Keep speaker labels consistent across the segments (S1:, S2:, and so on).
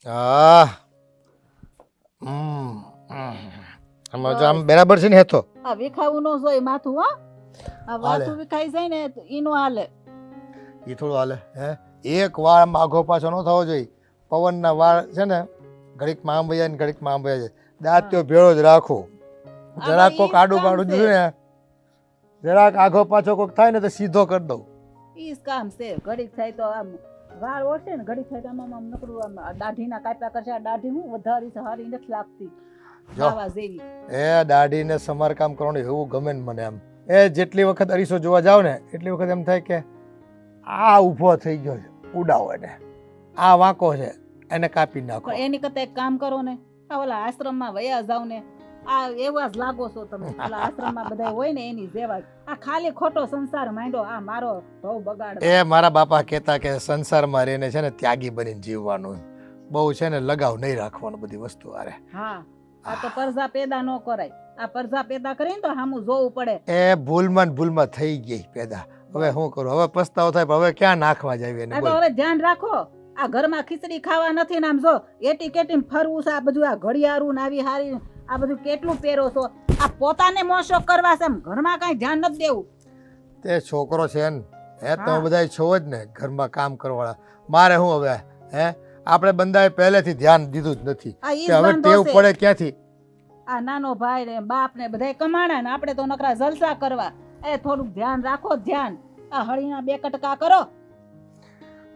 S1: આહ આમ બરાબર છે ને હેતો
S2: આ વિખાવું ન જોઈએ માથું હો. આ
S1: હાલે.
S2: માથું વિખાઈ જાય ને તો ઈનો હાલે.
S1: એ થોડું હાલે હે એક વાળ આમ આઘો પાછો ન થવો જોઈએ. પવનના વાળ છે ને ઘડીકમાં આમ વયા ને ઘડીકમાં આમ વયા જાય. દાંત્યો ભેળો જ રાખો. જરાક કોક આડું બાડું દીધું ને જરાક આઘો પાછો કોક થાય ને તો સીધો કરી દઉં.
S2: ઈ જ કામ છે. ઘડીક થાય તો આમ વાળ ઓછે ને ઘડીક થાય તો આમ નકરું આમ દાઢીના કાપ્યા કરશે. આ દાઢી હું વધારી છે હારી નથી લાગતી
S1: જો.
S2: આવા જેવી.
S1: એ દાઢીને સમારકામ કરવાનું એવું ગમે ને મને આમ. એ જેટલી વખત અરીસો જોવા જાવ ને એટલી વખત એમ થાય કે આ ઊભો થઈ ગયો છે ઉડાવો એને, આ વાંકો છે એને કાપી નાખો.
S2: પણ એની કરતા એક કામ કરો ને, આ ઓલા આશ્રમમાં વયા જાવ ને, આ એવા જ લાગો છો તમે. ઓલા આશ્રમમાં બધા હોય ને એની જેવા જ. આ ખાલી ખોટો સંસાર માંડ્યો. આ મારો ભવ બગાડ.
S1: એ મારા બાપા કહેતા કે સંસારમાં રહીને છે ને ત્યાગી બનીને જીવવાનું, બહુ છે ને લગાવ નહીં રાખવાનું બધી વસ્તુ આરે.
S2: હા, આ તો પરજા પેદા ન કરાય. આ પરજા પેદા કરીને તો સામું જોવું પડે.
S1: એ ભૂલમાં થઈ ગઈ પેદા. હવે શું કરું? હવે પસ્તાવો થાય પણ હવે ક્યાં નાખવા જાય એને
S2: આ તો
S1: બોલ.
S2: હવે ધ્યાન રાખો. આ ઘરમાં ખીચડી ખાવા નથી ને આમ જો એટી કેટી ફરવું છે. આ બધું આ ઘડિયાળું ને આવી હારી આ બધું કેટલું પહેરો છો. આ પોતાને મોશો કરવા છે. એમ ઘરમાં કઈ ધ્યાન નથી દેવું.
S1: તે છોકરો છે ને હે તમે
S2: હા.
S1: બધા છો જ ને ઘરમાં કામ કરવાવાળા. મારે શું હવે હે આપણે બંદાએ પહેલેથી ધ્યાન દીધું જ નથી
S2: આ ઈ
S1: કે
S2: જ
S1: હવે
S2: વાંધો
S1: ટેવ
S2: છે.
S1: પડે ક્યાંથી.
S2: આ નાનો ભાઈ ને બાપ ને બધા કમાણા ને આપણે તો નકરા જલસા કરવા. એ થોડુંક ધ્યાન રાખો. ધ્યાન આ હળીના બે કટકા કરો.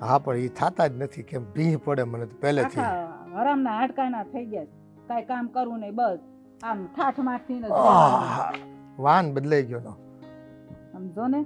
S1: હા પણ એ થતા જ નથી કેમ ભીહ પડે મને તો પહેલેથી.
S2: આખા હરામના હાડકાના થઈ ગયા. કાંઈ કામ કરવું નહીં. બસ આમ ઠાઠ માઠી ને જ રહેવાનું.
S1: આહ, વાન બદલાઈ ગયો નો.
S2: સમજો ને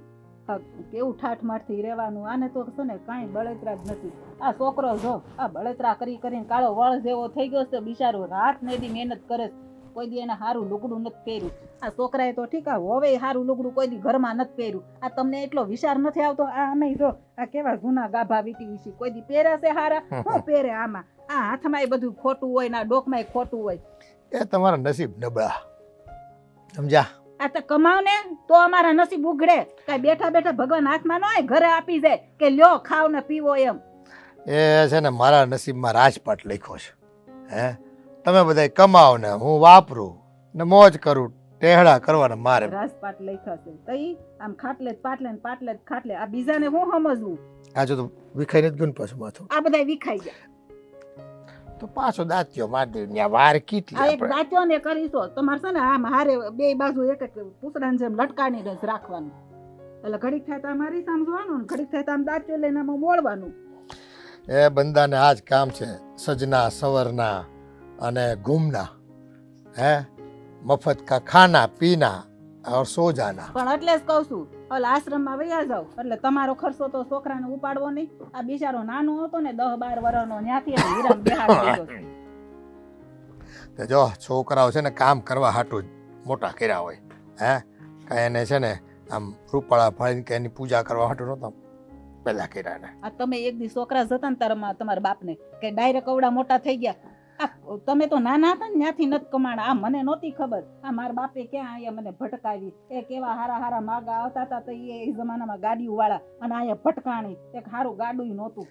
S2: આ કેવું ઠાઠ માઠી રહેવાનું. આને તો છે ને કાંઈ બળતરા જ નથી. આ છોકરો જો આ બળતરા કરી કરીને કાળો વળ જેવો થઈ ગયો છે બિચારો. રાત ને દી મહેનત કરે છે. કોઈ દી એને સારું લુગડું નથી પહેર્યું. આ છોકરાએ તો ઠીક આ હવે સારું લુગડું કોઈ દી ઘરમાં નથી પહેર્યું. આ તમને એટલો વિચાર નથી આવતો? આ અમે જો આ કેવા જૂના ગાભા વીટી વિશે કોઈ દી પહેરે છે હારા? શું પહેરે આમાં? આ હાથમાં એ બધું ખોટું હોય ને આ ડોકમાં ખોટું હોય.
S1: એ તમારા નસીબ નબળા સમજ્યા.
S2: આ તો કમાવ ને તો અમારા નસીબ ઉઘડે. કઈ બેઠા બેઠા ભગવાન હાથમાં ન હોય ઘરે આપી જાય કે લ્યો ખાવ ને પીવો એમ.
S1: એ છે ને મારા નસીબમાં રાજપાટ લખ્યો છે. હે તમે બધા કમાઓ ને હું વાપરું ને મોજ કરું. ટેહડા કરવાના મારે.
S2: રાજપાટ લખ્યા છે તો ઈ આમ ખાટલે જ પાટલે ને પાટલે જ ખાટલે. આ બીજાને હું સમજવું?
S1: આ જો તો વિખાઈ નથી ગયું ને પાછું માથું.
S2: આ બધા વિખાઈ ગયા.
S1: તો પાછો દાંત્યો મારી દે વાર કીટી
S2: આ એક
S1: આપણે.
S2: દાંત્યો ને કરીશો તમારે છે ને આમ હારે બે બાજુ એક એક પૂતળાની જેમ લટકાની જ રાખવાનું. એટલે ઘડીક થાય તો આમ હારી સામ જોવાનું ને ઘડીક થાય તો આમ દાંત્યો લઈને આમ મોળવાનું.
S1: એ બંદાને આ જ કામ છે. સજના સવરના અને ઘૂમના. હે મફત કા ખાના પીના और સો જાના.
S2: પણ એટલે જ કહું છું ઓલા આશ્રમમાં વયા જાવ એટલે તમારો ખર્ચો તો છોકરાને ઉપાડવો નહીં. આ બિચારો નાનો હતો ને 10-12 વર્ષનો ત્યાંથી એને હીરામાં બેહાડી દીધો છે.
S1: તે જો છોકરાઓ છે ને કામ કરવા હાટું જ મોટા કર્યા હોય. હે કાંઈ એને છે ને આમ રૂપાળા ફાળીને કે એની પૂજા કરવા હાટું નહોતા પહેલા કર્યા ને.
S2: આ તમે એક દી છોકરા જતા ને તમારા બાપને કે ડાયરેક્ટ અવડા મોટા થઈ ગયા. આ તમે તો નાના હતા ને ત્યાંથી નથી કમાણા. આ મને નહોતી ખબર. આ મારા બાપે ક્યાં અહીંયા મને ભટકાવી. એ કેવા હારા હારા માગા આવતા હતા તો એ જમાનામાં ગાડીઓ વાળા અને અહીંયા ભટકાણી. એક હારું ગાડું નહોતું.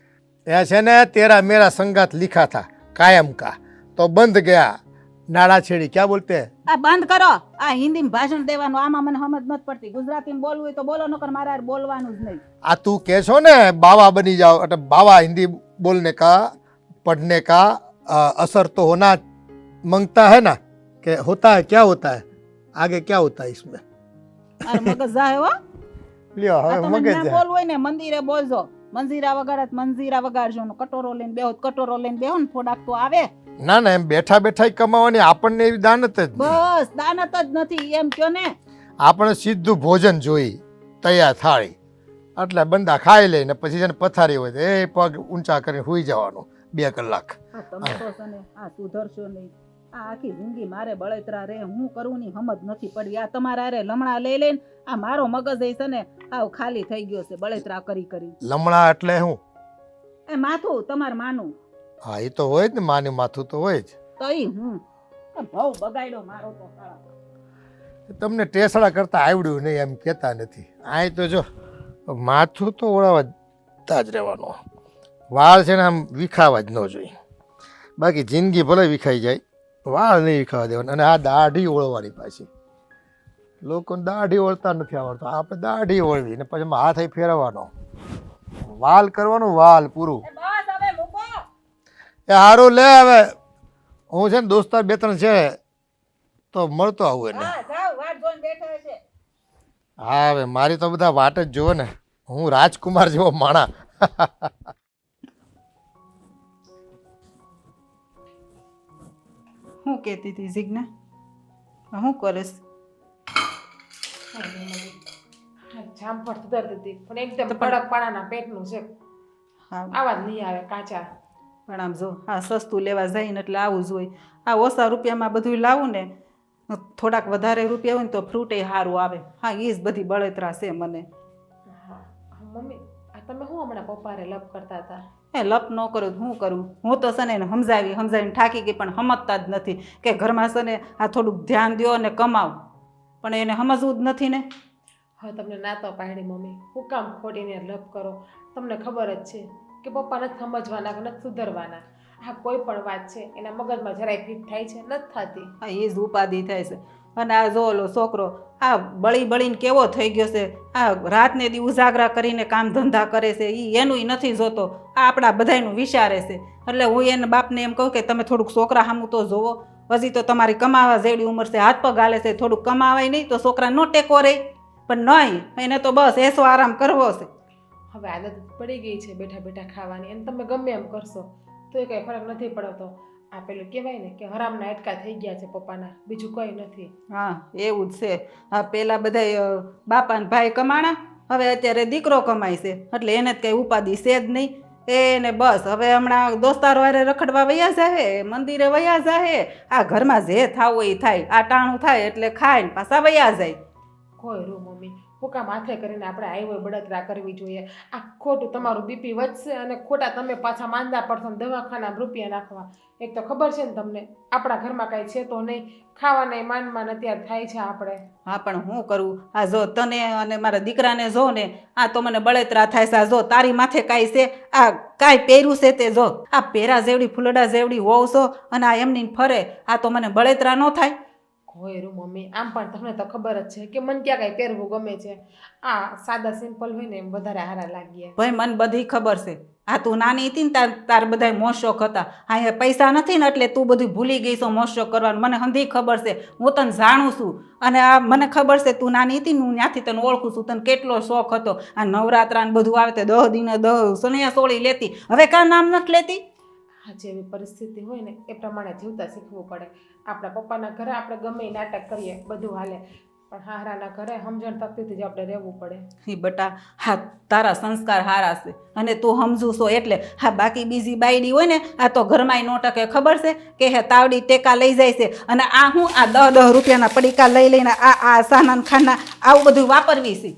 S1: એ છે ને તેરા મેરા સંગાત લીખા થા કાયમ કા તો બંધ ગયા નાડા છેડી ક્યાં બોલતે.
S2: આ બંધ કરો. આ હિન્દીમાં ભાષણ દેવાનું આમાં મને સમજ નથી પડતી. ગુજરાતીમાં બોલવું હોય તો બોલો, નકર મારે હારે બોલવાનું જ નહીં.
S1: આ તું કહે છો ને બાવા બની જાઓ એટલે બાવા હિન્દી બોલને કા पढ़ने का असर तो होना मांगता है ना कि होता है क्या होता है आगे क्या होता है इसमें.
S2: મારો મગજ જાય હો.
S1: લ્યો
S2: આ
S1: હવે
S2: તમે
S1: મગજ
S2: ના
S1: જાય.
S2: બોલવું હોય ને મંદિરે બોલજો. મંજીરા વગાડત મંજીરા વગાડજો ને કટોરો લઈને બેહો કટોરો લઈને બેહો ને થોડાક તો આવે.
S1: ના ના એમ બેઠા બેઠા કમાવાની આપણને એવી દાનત જ નહીં.
S2: બસ દાનત જ નથી એમ કયો ને.
S1: આપણે સીધું ભોજન જોઈ તૈયાર થાળી એટલે બંદા ખાઈ લે ને પછી છે ને પથારી હોય તો એ પગ ઊંચા કરીને સુઈ જવાનું 2 કલાક.
S2: આ તમે તો છે ને આ સુધરશો નહીં. આ આખી જિંદગી મારે બળતરા રે હું કરું ની સમજ નથી પડી. આ તમારા હારે લમણા લઈ લઈને આ મારો મગજ એ છે ને આવ ખાલી થઈ ગયો છે બળતરા કરી કરી.
S1: લમણા એટલે શું?
S2: એ માથું તમાર માનું
S1: હા એ તો હોય જ ને માની માથું તો હોય જ.
S2: તો ઈ હું આ ભવ બગાડ્યો મારો તો સાળા.
S1: તમને ટેસડા કરતા આવડ્યું નહીં એમ કહેતા નથી. આ તો જો માથું તો ઓળાવતા જ રહેવાનું. વાળ છે ને આમ વિખાવા જ ન જોઈએ. બાકી જિંદગી ભલે વિખાઈ જાય, વાળ નહીં વિખાવા દેવાના. અને આ દાઢી ઓળવાની પાછી, લોકોને દાઢી ઓળતા નથી આવડતું, આપણે દાઢી ઓળવી ને પછી હાથ અહીં ફેરવવાનો, વાલ કરવાનું, વાલ પૂરું.
S2: બસ હવે મૂકો.
S1: એ સારું લે હવે, હું છે ને દોસ્તાર બે ત્રણ છે તો મળતો આવું એને.
S2: હા જાવ, વાટ જોઈને બેઠા છે.
S1: હા હવે મારી તો બધા વાટ જ જુઓ ને, હું રાજકુમાર જેવો માણા.
S2: હું કહેતી હતી જીજ્ઞા, હું કરીશ?
S3: જામફળ સુધારતી હતી પણ એકદમ કડક પાણાના પેટનું છે.
S2: હા
S3: આવા જ નહીં આવે કાચા.
S2: પણ આમ જો આ સસ્તું લેવા જાય ને એટલે આવું જ હોય. આ ઓછા રૂપિયામાં બધું લાવું ને, થોડાક વધારે રૂપિયા હોય ને તો ફ્રૂટે સારું આવે. હા એ જ બધી બળતરા છે મને.
S3: મમ્મી આ તમે શું હમણાં પપ્પારે લપ કરતા હતા?
S2: એ લપ ન કરું તો શું કરું? હું તો છે ને એને સમજાવીને થાકી ગઈ, પણ સમજતા જ નથી કે ઘરમાં છે ને આ થોડુંક ધ્યાન દો અને કમાવ, પણ એને સમજવું જ નથી ને.
S3: હવે તમને ના તો પાડી મમ્મી, હું કામ ખોડીને લપ કરો? તમને ખબર જ છે કે પપ્પા નથી સમજવાના કે નથી સુધરવાના. આ કોઈ પણ વાત છે એના મગજમાં જરાય ફિટ થાય છે, નથી થતી.
S2: હા એ જ ઉપાધિ થાય છે. અને આ જો ઓલો છોકરો આ બળીને કેવો થઈ ગયો છે, આ રાતને દી ઉજાગરા કરીને કામ ધંધા કરે છે, એ એનું નથી જોતો, આ આપણા બધાયનું વિચારે છે. એટલે હું એને બાપને એમ કહું કે તમે થોડુંક છોકરા સામું તો જોવો, હજી તો તમારી કમાવા જેવડી ઉંમર છે, હાથ પગ હાલે છે, થોડુંક કમાવાય નહીં તો છોકરા નો ટેકો રહે. પણ નહીં, એને તો બસ એસો આરામ કરવો છે.
S3: હવે આદત પડી ગઈ છે બેઠા બેઠા ખાવાની, અને તમે ગમે એમ કરશો તો એ કંઈ ફરક નથી પડતો. આ પેલું કહેવાય ને કે હરામના અટકા થઈ ગયા છે પપ્પાના, બીજું કંઈ નથી.
S2: હા એવું જ છે. હા પેલા બધા બાપા ને ભાઈ કમાણા, હવે અત્યારે દીકરો કમાય છે, એટલે એને જ કંઈ ઉપાધિ છે જ નહીં. એને બસ હવે હમણાં દોસ્તારો હારે રખડવા વયા જાહે, મંદિરે વયા જાહે, આ ઘરમાં જે થાવું એ થાય, આ ટાણું થાય એટલે ખાય ને પાછા વયા જાય.
S3: કોઈ રૂ મમ્મી, હું કામ હાથે કરીને આપણે આવ્યો બળતરા કરવી જોઈએ? આ ખોટું તમારું બીપી વધશે અને ખોટા તમે પાછા માંદા પડશો ને દવાખાનામાં રૂપિયા નાખવા. એક તો ખબર છે ને તમને આપણા ઘરમાં કાંઈ છે તો નહીં, ખાવાના માનમાં અત્યારે થાય છે આપણે.
S2: હા પણ હું કરું? આ જો તને અને મારા દીકરાને જો ને, આ તો મને બળતરા થાય છે. આ જો તારી માથે કાંઈ છે, આ કાંઈ પહેર્યું છે તે જો, આ પેરા જેવડી ફૂલડા જેવડી હોવ છો અને આ એમની ફરે, આ તો મને બળતરા ન થાય?
S3: હોય રૂ મમ્મી, આમ પણ તમને તો ખબર જ છે કે મને ક્યાં કાંઈ પહેરવું ગમે છે. આ સાદા સિમ્પલ હોય ને એમ વધારે સારા લાગીએ.
S2: ભાઈ મને બધી ખબર છે. આ તું નાની હતી ને તાર બધા મોશોખ હતા, હા પૈસા નથી ને એટલે તું બધું ભૂલી ગઈ છો મોશોખ કરવાનું. મને હંધી ખબર છે, હું તને જાણું છું. અને આ મને ખબર છે તું નાની હતી ને હું ત્યાંથી તને ઓળખું છું, તને કેટલો શોખ હતો. આ નવરાત્રા ને બધું આવે તે 10 દિને 10 સનિયા સોળી લેતી, હવે કાં નામ નથી લેતી?
S3: આ જેવી પરિસ્થિતિ હોય ને એ પ્રમાણે જીવતા શીખવું પડે. આપણા પપ્પાના ઘરે આપણે ગમે એ નાટક કરીએ બધું હાલે, પણ હારાના ઘરે સમજણ શક્તિથી જ આપણે રહેવું પડે.
S2: હી બટા, હા તારા સંસ્કાર હારા છે અને તું સમજુ છો એટલે. હા બાકી બીજી બાયડી હોય ને આ તો ઘરમાં નો ટકે. ખબર છે કે હે તાવડી ટેકા લઈ જાય છે, અને આ હું આ 10 રૂપિયાના પડીકા લઈ લઈને આ સાનાન ખાના આવું બધું વાપરવી છે.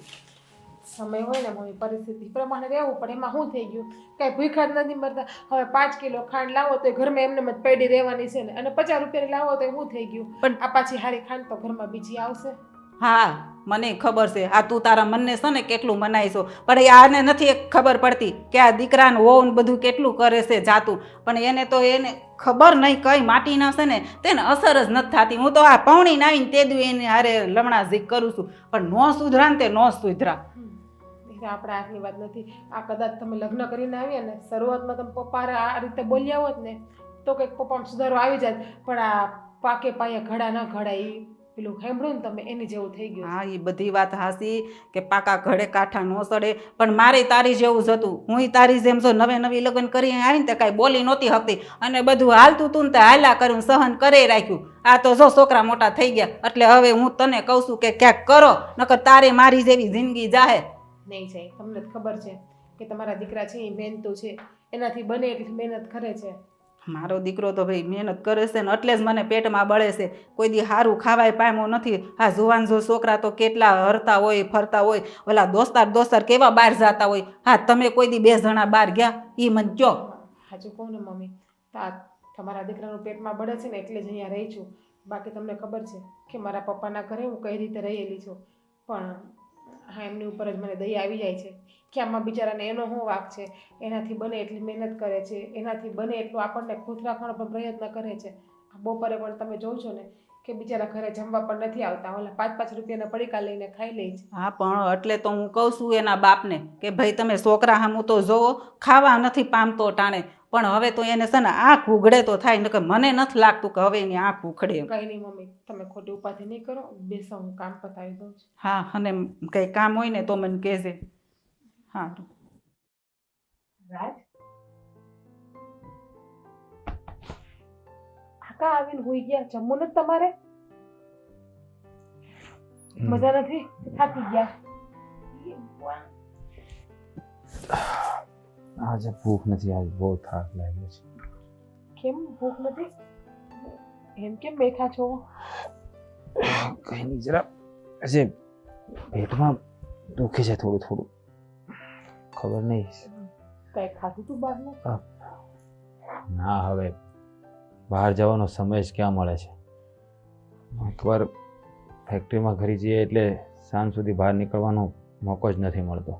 S3: સમય હોય ને મમ્મી પરિસ્થિતિ પ્રમાણે રહેવું પડે. એમાં શું થઈ ગયું, કાંઈ ભૂખા જ નથી મરતા. હવે 5 કિલો ખાંડ લાવો તો ઘરમાં એમને જ પડી રહેવાની છે ને, અને 50 રૂપિયાની લાવો તો શું થઈ ગયું?
S2: પણ
S3: આ પાછી હારી ખાંડ તો ઘરમાં બીજી આવશે.
S2: હા મને ખબર છે, આ તું તારા મનને છે ને કેટલું મનાઈશો, પણ આને નથી ખબર પડતી કે આ દીકરાને વહુ બધું કેટલું કરે છે જાતું. પણ એને તો એને ખબર નહીં કઈ માટીના છે ને તેને અસર જ નથી થતી. હું તો આ પૌણી આવીને તે દી એને હારે લમણા ઝીક કરું છું, પણ નો સુધરા ને તે નો સુધરા.
S3: આપણા હાથની વાત નથી. આ કદાચ તમે લગ્ન કરીને આવ્યા ને શરૂઆતમાં તમે પપ્પા આ રીતે બોલ્યા હોત ને તો કંઈક પપ્પામાં સુધારો આવી જાય, પણ આ પાકે પાયે ઘડા ન ઘડા એ પેલું સાંભળ્યું ને તમે એની જેવું થઈ ગયું.
S2: હા એ બધી વાત હાસી કે પાકા ઘડે કાંઠા નો સડે, પણ મારે તારી જેવું જ હતું. હું તારી જેમ જો નવી લગ્ન કરીને આવીને તે કાંઈ બોલી નહોતી શકતી, અને બધું હાલતું તું ને તે હાલ્યા કર્યું, સહન કરે રાખ્યું. આ તો જો છોકરા મોટા થઈ ગયા એટલે હવે હું તને કહું છું કે ક્યાંક કરો, નકર તારે મારી જેવી જિંદગી જાહે
S3: નહીં જાય. તમને ખબર છે કે તમારા દીકરા છે એ મહેનતુ છે, એનાથી બને એટલી મહેનત કરે છે.
S2: મારો દીકરો તો ભાઈ મહેનત કરે છે ને એટલે જ મને પેટમાં બળે છે. કોઈ દી સારું ખાવાય પામ્યો નથી. આ જુવાન જો છોકરા તો કેટલા હરતા હોય ફરતા હોય, ઓલા દોસ્તાર કેવા બહાર જતા હોય. હા તમે કોઈ દી 2 જણા બહાર ગયા એ મને કહો.
S3: સાચું કહું ને મમ્મી, તમારા દીકરાનું પેટમાં બળે છે ને એટલે જ અહીંયા રહી છું. બાકી તમને ખબર છે કે મારા પપ્પાના ઘરે હું કઈ રીતે રહેલી છું, પણ હા એમની ઉપર જ મને દયા આવી જાય છે કે આમાં બિચારાને એનો શું વાંક છે. એનાથી બને એટલી મહેનત કરે છે, એનાથી બને એટલું આપણને ખુશ રાખવાનો પણ પ્રયત્ન કરે છે. આ બપોરે પણ તમે જોઉં છો ને કે બિચારા ઘરે જમવા પણ નથી આવતા, ઓલા 5-5 રૂપિયાના પડીકા લઈને ખાઈ લે છે.
S2: હા પણ એટલે તો હું કહું છું એના બાપને કે ભાઈ તમે છોકરા સામું તો જોવો, ખાવા નથી પામતો ટાણે, પણ હવે તો એને છે ને આંખ ઉઘડે તો થાય, નકર મને નથી લાગતું કે હવે એની આંખ ઉઘડે એમ.
S3: કંઈ નહીં મમ્મી, તમે ખોટી ઉપાધિ નહીં કરો, બેસો હું કામ પતાવી દઉં છું.
S2: હા, અને કંઈ કામ હોય ને તો મને કહેજે. હા
S3: રાજ આકા આવીને હોઈ ગયા, જમવું નથી તમારે? મજા નથી, થાકી ગયા?
S4: આજે ભૂખ નથી, આજ બહુ થાક લાગ્યો છે.
S3: કેમ ભૂખ નથી? એમ કેમ બેઠા છો?
S4: કઈ નહીં, જરા આજે પેટમાં દુખે છે થોડું થોડું, ખબર નહીં.
S3: કઈ ખાધું તું બહારનું?
S4: ના, હવે બહાર જવાનો સમય જ ક્યાં મળે છે. એકવાર ફેક્ટરીમાં ઘરે જઈએ એટલે સાંજ સુધી બહાર નીકળવાનો મોકો જ નથી મળતો.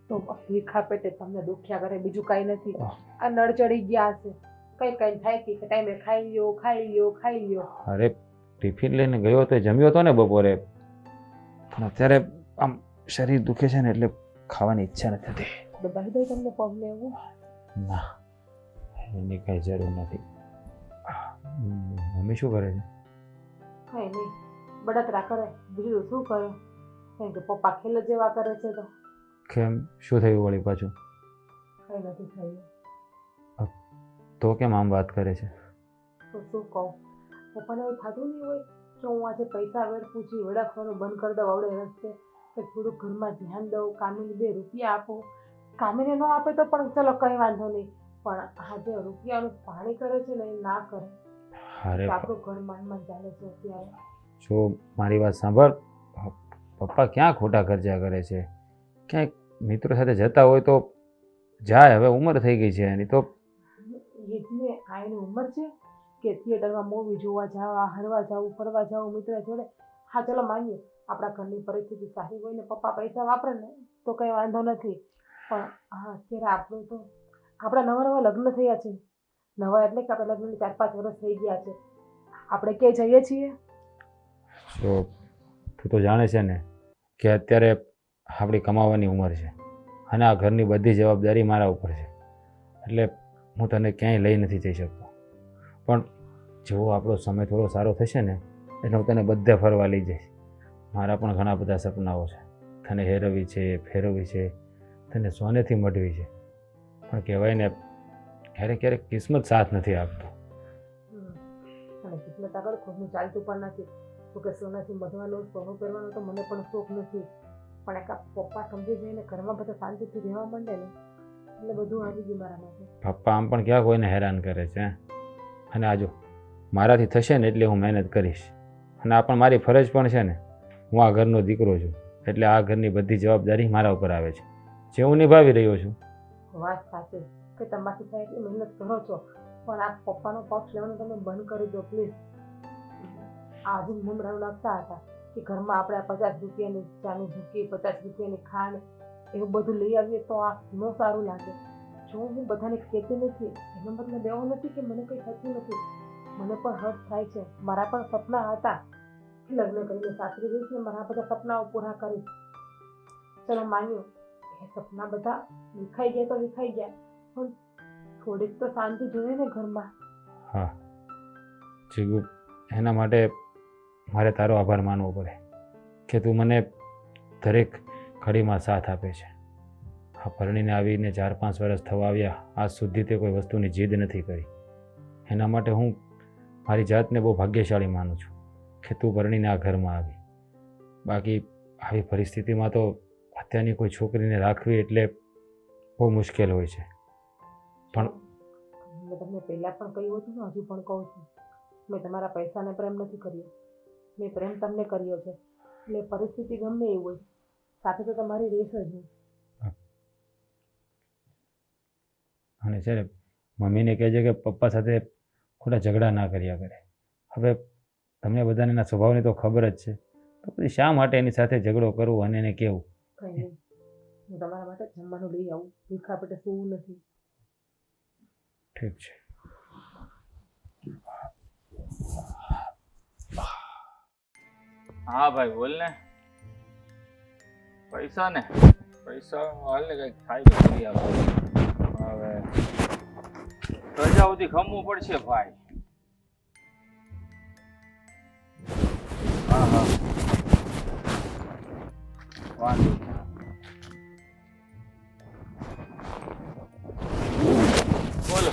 S3: તો ભીખા પેટે તમને દુખ્યા કરે, બીજું કાંઈ નથી. આ નળ ચડી ગયા હશે, કઈ કઈ થાય કે ટાઈમે ખાઈ લ્યો, ખાઈ લ્યો, ખાઈ લ્યો.
S4: અરે ટિફિન લઈને ગયો તો જમ્યો હતો ને બપોરે, પણ અત્યારે આમ શરીર દુખે છે ને એટલે ખાવાની ઈચ્છા નથી થતી.
S3: દબાઈ દઈ તમને પગને એવું?
S4: ના, એની કઈ જરૂર નથી. મમ્મી શું કરે છે?
S3: કઈ નહીં, બળતરા કરે, બીજું શું કરે? કારણ કે પપ્પા ખેલ જેવા કરે છે. તો
S4: કેમ, શું થયું વળી પાછું?
S3: કઈ નથી થયું.
S4: તો કેમ આમ વાત કરે છે?
S3: તો શું કહું, પપ્પાને એવું થતું નહીં હોય કે હું આજે પૈસા વેડફું છું, વેડફવાનું બંધ કરી દઉં આવડે રસ્તે, કે થોડુંક ઘરમાં ધ્યાન દઉં, કામીને 2 રૂપિયા આપું. કામીને ન આપે તો પણ ચલો કંઈ વાંધો નહીં, પણ આ જે રૂપિયાનું પાણી કરે છે ને એ ના કરે.
S4: અરે
S3: આપણું ઘર માંડ ચાલે છે અત્યારે.
S4: જો મારી વાત સાંભળ, પપ્પા ક્યાં ખોટા ખર્ચા કરે છે? ક્યાંક મિત્રો સાથે જતા હોય તો જાય, હવે ઉંમર થઈ ગઈ છે એની તો.
S3: એ જ ને, આ એની ઉંમર છે કે થિયેટરમાં મૂવી જોવા જવા, હરવા જવું, ફરવા જવું મિત્ર જોડે. હા ચલો માનીએ આપણા ઘરની પરિસ્થિતિ સારી હોય ને પપ્પા પૈસા વાપરે ને તો કંઈ વાંધો નથી, પણ હા અત્યારે આપણું તો આપણા નવા નવા લગ્ન થયા છે. નવા એટલે કે આપણા લગ્નને 4-5 વર્ષ થઈ ગયા છે. આપણે ક્યાંય જઈએ છીએ?
S4: જો તું તો જાણે છે ને કે અત્યારે આપણી કમાવાની ઉંમર છે અને આ ઘરની બધી જવાબદારી મારા ઉપર છે, એટલે હું તને ક્યાંય લઈ નથી જઈ શકતો. પણ જેવો આપણો સમય થોડો સારો થશે ને એટલે હું તને બધે ફરવા લઈ જઈશ. મારા પણ ઘણા બધા સપનાઓ છે, તને હેરવી છે, ફેરવવી છે, તને સોનેથી મઢવી છે, પણ કહેવાય ને ક્યારેક ક્યારેક કિસ્મત સાથ નથી આપતો.
S3: અને કિસ્મત આગળ ખોટું ચાલતું પણ નથી. તો કે સોનાથી મધવાનું, સોનું પહેરવાનો તો મને પણ શોખ નથી, પણ એક પપ્પા સમજી જઈને ઘરમાં બધા શાંતિથી રહેવા માંડે ને એટલે બધું આવી ગયું મારા માટે.
S4: પપ્પા આમ પણ ક્યાં કોઈને હેરાન કરે છે? અને આજો મારાથી થશે ને એટલે હું મહેનત કરીશ, અને આ પણ મારી ફરજ પણ છે ને. હું આ ઘરનો દીકરો છું એટલે આ ઘરની બધી જવાબદારી મારા ઉપર આવે છે, જે હું નિભાવી રહ્યો છું.
S3: વાત સાચી કે તમારી થાય એટલી મહેનત કરો છો, પણ આ પપ્પાનો પક્ષ લેવાનું તમે બંધ કરી દો પ્લીઝ. આજુ મમરાનું નાખતા હતા કે ઘરમાં આપણે આ 50 રૂપિયાની ચાની ભૂકી, 50 રૂપિયાની ખાંડ એવું બધું લઈ આવીએ તો આ ન સારું લાગે. જો હું બધાને કહેતી નથી એનો મતલબ એવો નથી કે મને કંઈ થતું નથી. મને પણ હર્ટ થાય છે. મારા પણ સપના હતા કે લગ્ન કરીને સાસરી જઈશ ને મારા બધા સપનાઓ પૂરા કરીશ. ચલો માન્યું, એ સપના બધા વિખાઈ ગયા તો વિખાઈ ગયા, પણ થોડીક તો શાંતિ જોઈએ ને ઘરમાં.
S4: હા જીગુ, એના માટે મારે તારો આભાર માનવો પડે કે તું મને દરેક ઘડીમાં સાથ આપે છે. આ પરણીને આવીને 4-5 વર્ષ થવા આવ્યા, આજ સુધી તે કોઈ વસ્તુની જીદ નથી કરી. એના માટે હું મારી જાતને બહુ ભાગ્યશાળી માનું છું કે તું પરણીને આ ઘરમાં આવી. બાકી આવી પરિસ્થિતિમાં તો અત્યારની કોઈ છોકરીને રાખવી એટલે બહુ મુશ્કેલ હોય છે. પણ
S3: મેં તમને પહેલાં પણ કહ્યું હતું ને, હજુ પણ કહું છું, મેં તમારા પૈસાને પ્રેમ નથી કર્યો, મેં પ્રેમ તમને કર્યો છે. એટલે પરિસ્થિતિ ગમે એવી હોય સાથે તો તમારી રેસ જ હોય.
S4: અને છે ને મમ્મીને કહેજે કે પપ્પા સાથે ખોટા ઝઘડા ના કર્યા કરે. હવે તમને બધાને એના સ્વભાવની તો ખબર જ છે, તો પછી શા માટે એની સાથે ઝઘડો કરવો અને એને કહેવું?
S3: કંઈ નહીં, હું તમારા માટે જમવાનું લઈ આવું. ભૂખા પેટે સૂવું નથી.
S4: ઠીક છે.
S5: હા ભાઈ બોલ ને. પૈસા હાલ ને કઈક થાય તો કરી આપો. હવે રજા સુધી ખમવું પડશે ભાઈ. હા હા વાંધો નહીં. બોલો.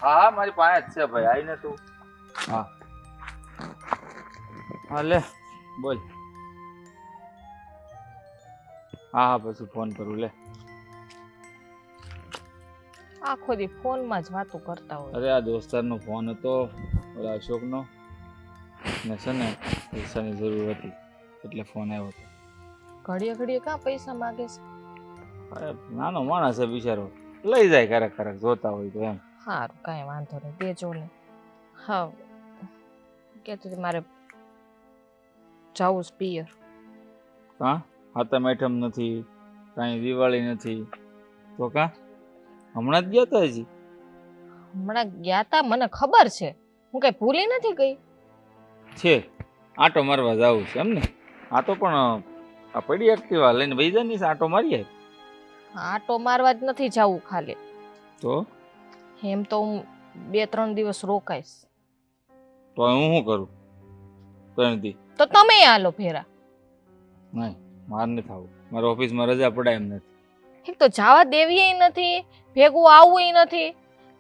S5: હા મારી પાસે જ છે ભાઈ, આવીને તું. હા હા લે બોલ. હા પછી ફોન કરું લે.
S6: આખો દી ફોનમાં જ વાતો કરતા હોય.
S5: અરે આ દોસ્તારનો ફોન હતો, ઓલા અશોકનો, ને છે ને પૈસાની જરૂર હતી એટલે ફોન આવ્યો હતો.
S6: ઘડીએ ઘડીએ કાં પૈસા માંગે છે?
S5: અરે નાનો માણસ છે બિચારો, લઈ જાય ક્યારેક ક્યારેક જોતા હોય તો એમ.
S6: સારું કાંઈ વાંધો નહીં, દેજો ને. હા કહેતી હતી મારે જાવું છે પિયર.
S5: કાં હાથમ આઈટમ નથી, કાંઈ દિવાળી નથી તો કાં હમણાં જ ગયા હતા હજી?
S6: હમણાં ગયા તા, મને ખબર છે, હું કઈ ભૂલી નથી ગઈ.
S5: છે આટો મારવા જવું છે એમ ને? આ તો પણ આ પડી એક્ટિવા લઈને વહી જાય ને આટો મારીએ.
S6: આટો મારવા જ નથી જાવું ખાલી,
S5: તો
S6: એમ તો હું 2-3 દિવસ રોકાઈશ.
S5: તો હું શું કરું? તો નથી
S6: તો તમે હાલો ફેરા.
S5: નહીં મારે નથી આવું, મારા ઓફિસમાં રજા પડાય એમ નથી.
S6: એક તો જવા દેવી નથી, ભેગું આવવું નથી,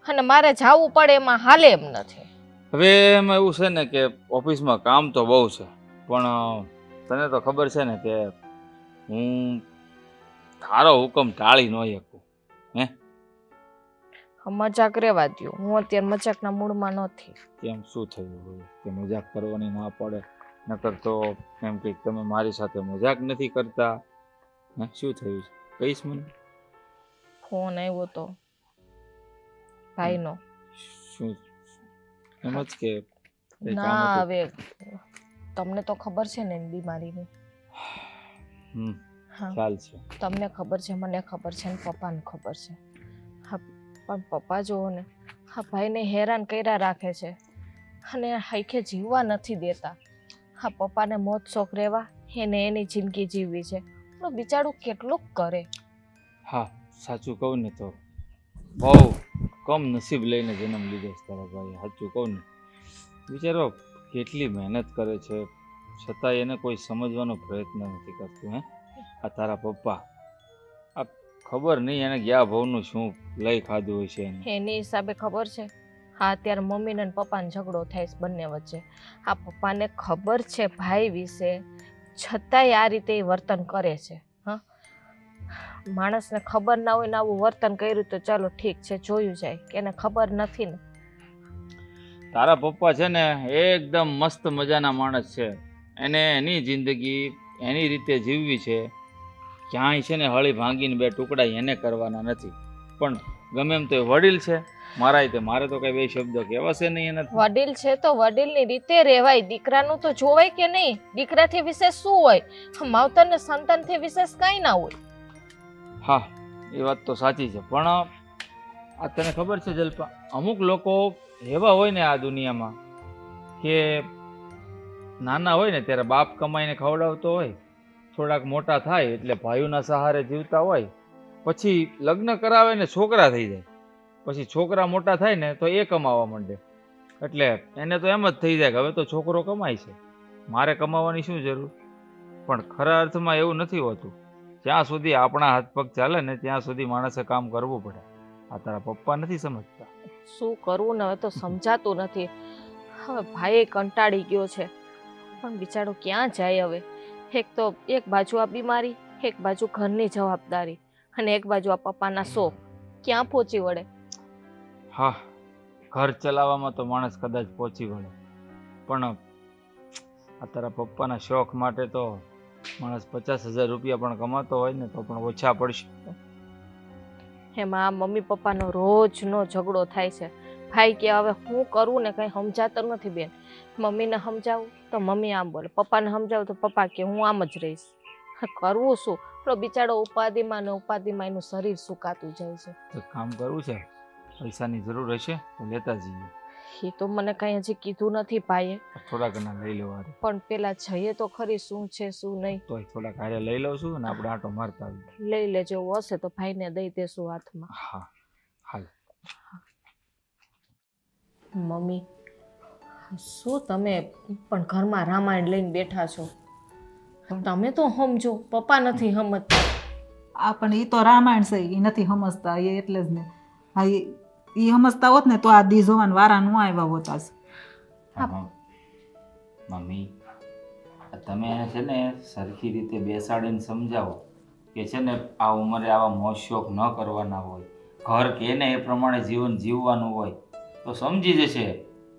S6: અને મારે જવું પડે એમાં હાલે એમ નથી.
S5: હવે એમાં એવું છે ને કે ઓફિસમાં કામ તો બહુ છે, પણ તને તો ખબર છે ને કે હું તારો હુકમ ટાળી ન શકું.
S6: મજાક રહેવા દ્યો, હું અત્યારે મજાકના મૂડમાં નથી.
S5: કેમ શું થયું હોય કે મજાક કરવાની ના પડે? નકર તો એમ કે તમે મારી સાથે મજાક નથી કરતા. શું થયું છે કહીશ મને?
S6: ફોન આવ્યો તો ભાઈનો.
S5: શું એમ જ કે કંઈ કામ
S6: ના
S5: હતું?
S6: હવે તમને તો ખબર છે ને એની બીમારીની. હા
S5: ખ્યાલ છે.
S6: તમને ખબર છે, મને ખબર છે, ને પપ્પાને ખબર છે. હા પણ પપ્પા જુઓ ને, હા ભાઈને હેરાન કર્યા રાખે છે અને હાઈખે જીવવા નથી દેતા. હા પપ્પાને મોત શોખ રહેવા, એને એની જિંદગી જીવવી છે, પણ બિચારું કેટલું કરે.
S5: હા સાચું કહું ને તો બહુ કમ નસીબ લઈને જન્મ લીધો છે તારા ભાઈ. સાચું કહું ને, બિચારો કેટલી મહેનત કરે છે છતાંય એને કોઈ સમજવાનો પ્રયત્ન નથી કરતું. આ તારા પપ્પા, આ ખબર નહીં એને ગયા ભાવનું શું લઈ ખાધું હોય છે એને.
S6: એની હિસાબે ખબર છે, હા અત્યારે મમ્મીને અને પપ્પાને ઝઘડો થાય છે બંને વચ્ચે. આ પપ્પાને ખબર છે ભાઈ વિશે, છતાંય આ રીતે એ વર્તન કરે છે. હા માણસને ખબર ના હોય ને આવું વર્તન કર્યું તો ચાલો ઠીક છે, જોયું જાય કે એને ખબર નથી ને.
S5: તારા પપ્પા છે ને એકદમ મસ્ત મજાના માણસ છે, એને એની જિંદગી એની રીતે જીવવી છે. ક્યાંય છે ને હળી ભાંગીને બે ટુકડા એને કરવાના નથી. પણ ગમે એમ તો એ વડીલ છે મારા, તે મારે તો કઈ બે શબ્દો કહેવાશે નહીં એને.
S6: વડીલ છે તો વડીલની રીતે રહેવાય, દીકરાનું તો જોવાય કે નહીં? દીકરાથી વિશેષ શું હોય? માવતર ને સંતાનથી વિશેષ કાંઈ ના હોય.
S5: હા એ વાત તો સાચી છે, પણ આ તને ખબર છે જલ્પા, અમુક લોકો એવા હોય ને આ દુનિયામાં કે નાના હોય ને ત્યારે બાપ કમાઈને ખવડાવતો હોય, થોડાક મોટા થાય એટલે ભાઈઓના સહારે જીવતા હોય, પછી લગ્ન કરાવે ને છોકરા થઈ જાય, પછી છોકરા મોટા થાય ને તો એ કમાવા માંડે, એટલે એને તો એમ જ થઈ જાય કે હવે તો છોકરો કમાય છે, મારે કમાવાની શું જરૂર? પણ ખરા અર્થમાં એવું નથી હોતું. જ્યાં સુધી આપણા હાથ પગ ચાલે ને ત્યાં સુધી માણસે કામ કરવું પડે. આ તારા પપ્પા નથી સમજતા.
S6: શું કરવું ને હવે તો સમજાતું નથી. હવે ભાઈ કંટાળી ગયો છે, પણ બિચારો ક્યાં જાય હવે? એક બાજુ આ બીમારી, એક બાજુ ઘરની જવાબદારી, અને એક બાજુ આ પપ્પાના શોખ, ક્યાં પહોંચી વળે?
S5: હા ઘર ચલાવવામાં તો માણસ કદાચ પહોંચી વળે, પણ આ તારા પપ્પાના શોખ માટે તો માણસ 50,000 રૂપિયા પણ કમાતો હોય ને તો પણ ઓછા પડશે.
S6: એમાં મમ્મી પપ્પાનો રોજનો ઝઘડો થાય છે. ભાઈ કે હવે હું કરું ને કંઈ સમજાતું નથી બેન. મમ્મીને સમજાવું તો મમ્મી આમ બોલે, પપ્પાને સમજાવું તો પપ્પા કે હું આમ જ રહીશ. કરવું શું? પેલો બિચારો ઉપાધિમાં ને ઉપાધિમાં એનું શરીર સુકાતું જાય છે.
S5: તો કામ કરવું છે, પૈસાની જરૂર હશે તો લેતા જઈએ.
S6: એ તો મને કાંઈ હજી કીધું નથી ભાઈએ,
S5: થોડા ઘણા લઈ લેવા.
S6: પણ પેલા જઈએ તો ખરી શું છે શું નહીં.
S5: તોય થોડા કાર્ય લઈ લઉં છું અને આપણે આટો મારતા આવીએ.
S6: લઈ લેજો, એવું હશે તો ભાઈને દઈ દેશું હાથમાં.
S5: હા હાલ.
S6: મમ્મી, શું તમે પણ ઘરમાં રામાયણ લઈને બેઠા છો? તમે તો સમજો, પપ્પા નથી સમજતા.
S2: આ પણ એ તો રામાયણ છે, એ નથી સમજતા, એ એટલે જ ને. હા, એ સમજતા હોત ને તો આ દી જોવાન વારા ન આવ્યા હોત આજ.
S5: મમ્મી, તમે એને છે ને સરખી રીતે બેસાડીને સમજાવો કે છે ને આ ઉંમરે આવા મોજ શોખ ન કરવાના હોય, ઘર કે ને એ પ્રમાણે જીવન જીવવાનું હોય તો સમજી જશે.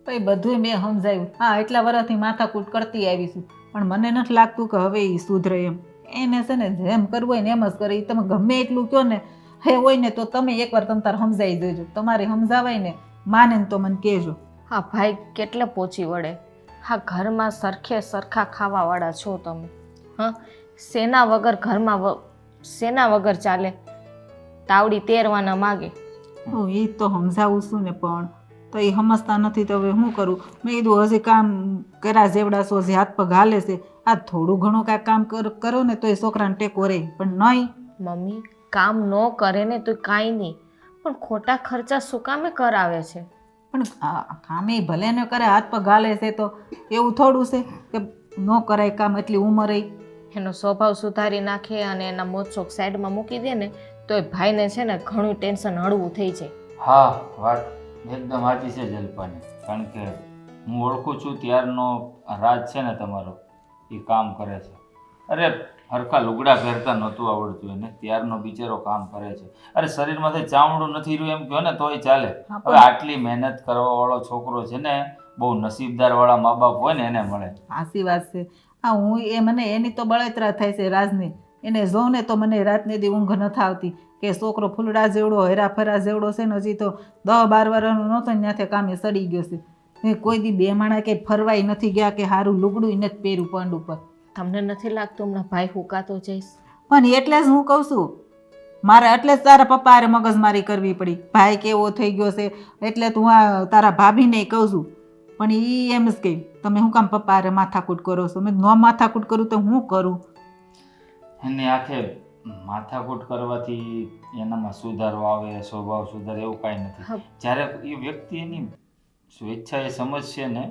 S2: ભાઈ બધું મેં સમજાવ્યું. હા, એટલા વર્ષથી માથાકૂટ કરતી આવી છું, પણ મને નથી લાગતું કે હવે એ સુધરે એમ. એને છે ને જેમ કરવું હોય ને એમ જ કરે. તમે ગમે એટલું કહો ને હે હોય ને તો તમે એકવાર તમ તાર સમજાવી દેજો. તમારે સમજાવાય ને માને ને તો મને કહેજો.
S6: હા ભાઈ, કેટલે પહોંચી વળે? હા, ઘરમાં સરખે સરખા ખાવાવાળા છો તમે. હા, શેના વગર ઘરમાં શેના વગર ચાલે? તાવડી તેરવાના માગે.
S2: એ તો સમજાવું છું ને, પણ તો એ સમજતા નથી તો હવે શું કરું? મેં કીધું હજી કામ કર્યા જેવડા છો, હજી હાથ પગ હાલે છે, આ થોડું ઘણું કાંઈ કામ કરો ને તો એ છોકરાને ટેકો રહે. પણ નહીં
S6: મમ્મી, કામ ન કરે ને તો કાંઈ નહીં, પણ ખોટા ખર્ચા શું કામે કરાવે છે?
S2: પણ કામ એ ભલે ને કરે, હાથ પગ હાલે છે તો એવું થોડું છે કે ન કરાય કામ એટલી ઉંમરે?
S6: એનો સ્વભાવ સુધારી નાખે અને એના મોજશોખ સાઈડમાં મૂકી દે ને તો એ ભાઈને છે ને ઘણું ટેન્શન હળવું થઈ જાય.
S5: હા, વાત એકદમ સાચી છે જલ્પાની. કારણ કે હું ઓળખું છું ત્યારનો રાજ છે ને તમારો, એ કામ કરે છે. અરે હરખા લુગડા પહેરતા નહોતું આવડતું એને, ત્યારનો બિચારો કામ કરે છે. અરે શરીરમાંથી ચામડું નથી રહ્યું એમ કહો ને તોય ચાલે. હવે આટલી મહેનત કરવા વાળો છોકરો છે ને, બહુ નસીબદાર વાળા મા બાપ હોય ને એને મળે.
S2: સાચી વાત છે. હા, મને એની તો બળતરા થાય છે રાજની. એને જોઉં ને તો મને રાતને દી ઊંઘ નથી આવતી કે છોકરો ફૂલડા જેવડો હેરાફેરા જેવડો છે ને, હજી તો 10-12 વર્ષનો નહોતો ને ત્યાંથી કામે સડી ગયો છે. એ કોઈ દી બે માણા કંઈ ફરવાય નથી ગયા કે સારું લુગડું નથી પહેર્યું પંડ ઉપર.
S6: તમને નથી લાગતું હમણાં ભાઈ હુકાતો જઈશ?
S2: પણ એટલે જ હું કહું છું, મારે એટલે જ તારા પપ્પા હારે મગજમારી કરવી પડી. ભાઈ કેવો થઈ ગયો છે એટલે તું આ તારા ભાભીને કહું છું. પણ એ એમ જ કહે તમે શું કામ પપ્પા હારે માથાકૂટ કરો છો? મેં ન માથાકૂટ કરું તો હું કરું?
S5: એને આખે માથાકૂટ કરવાથી એનામાં સુધારો આવે, સ્વભાવ સુધારે એવું કાંઈ નથી. જ્યારે એ વ્યક્તિ એની સ્વેચ્છા એ સમજશે ને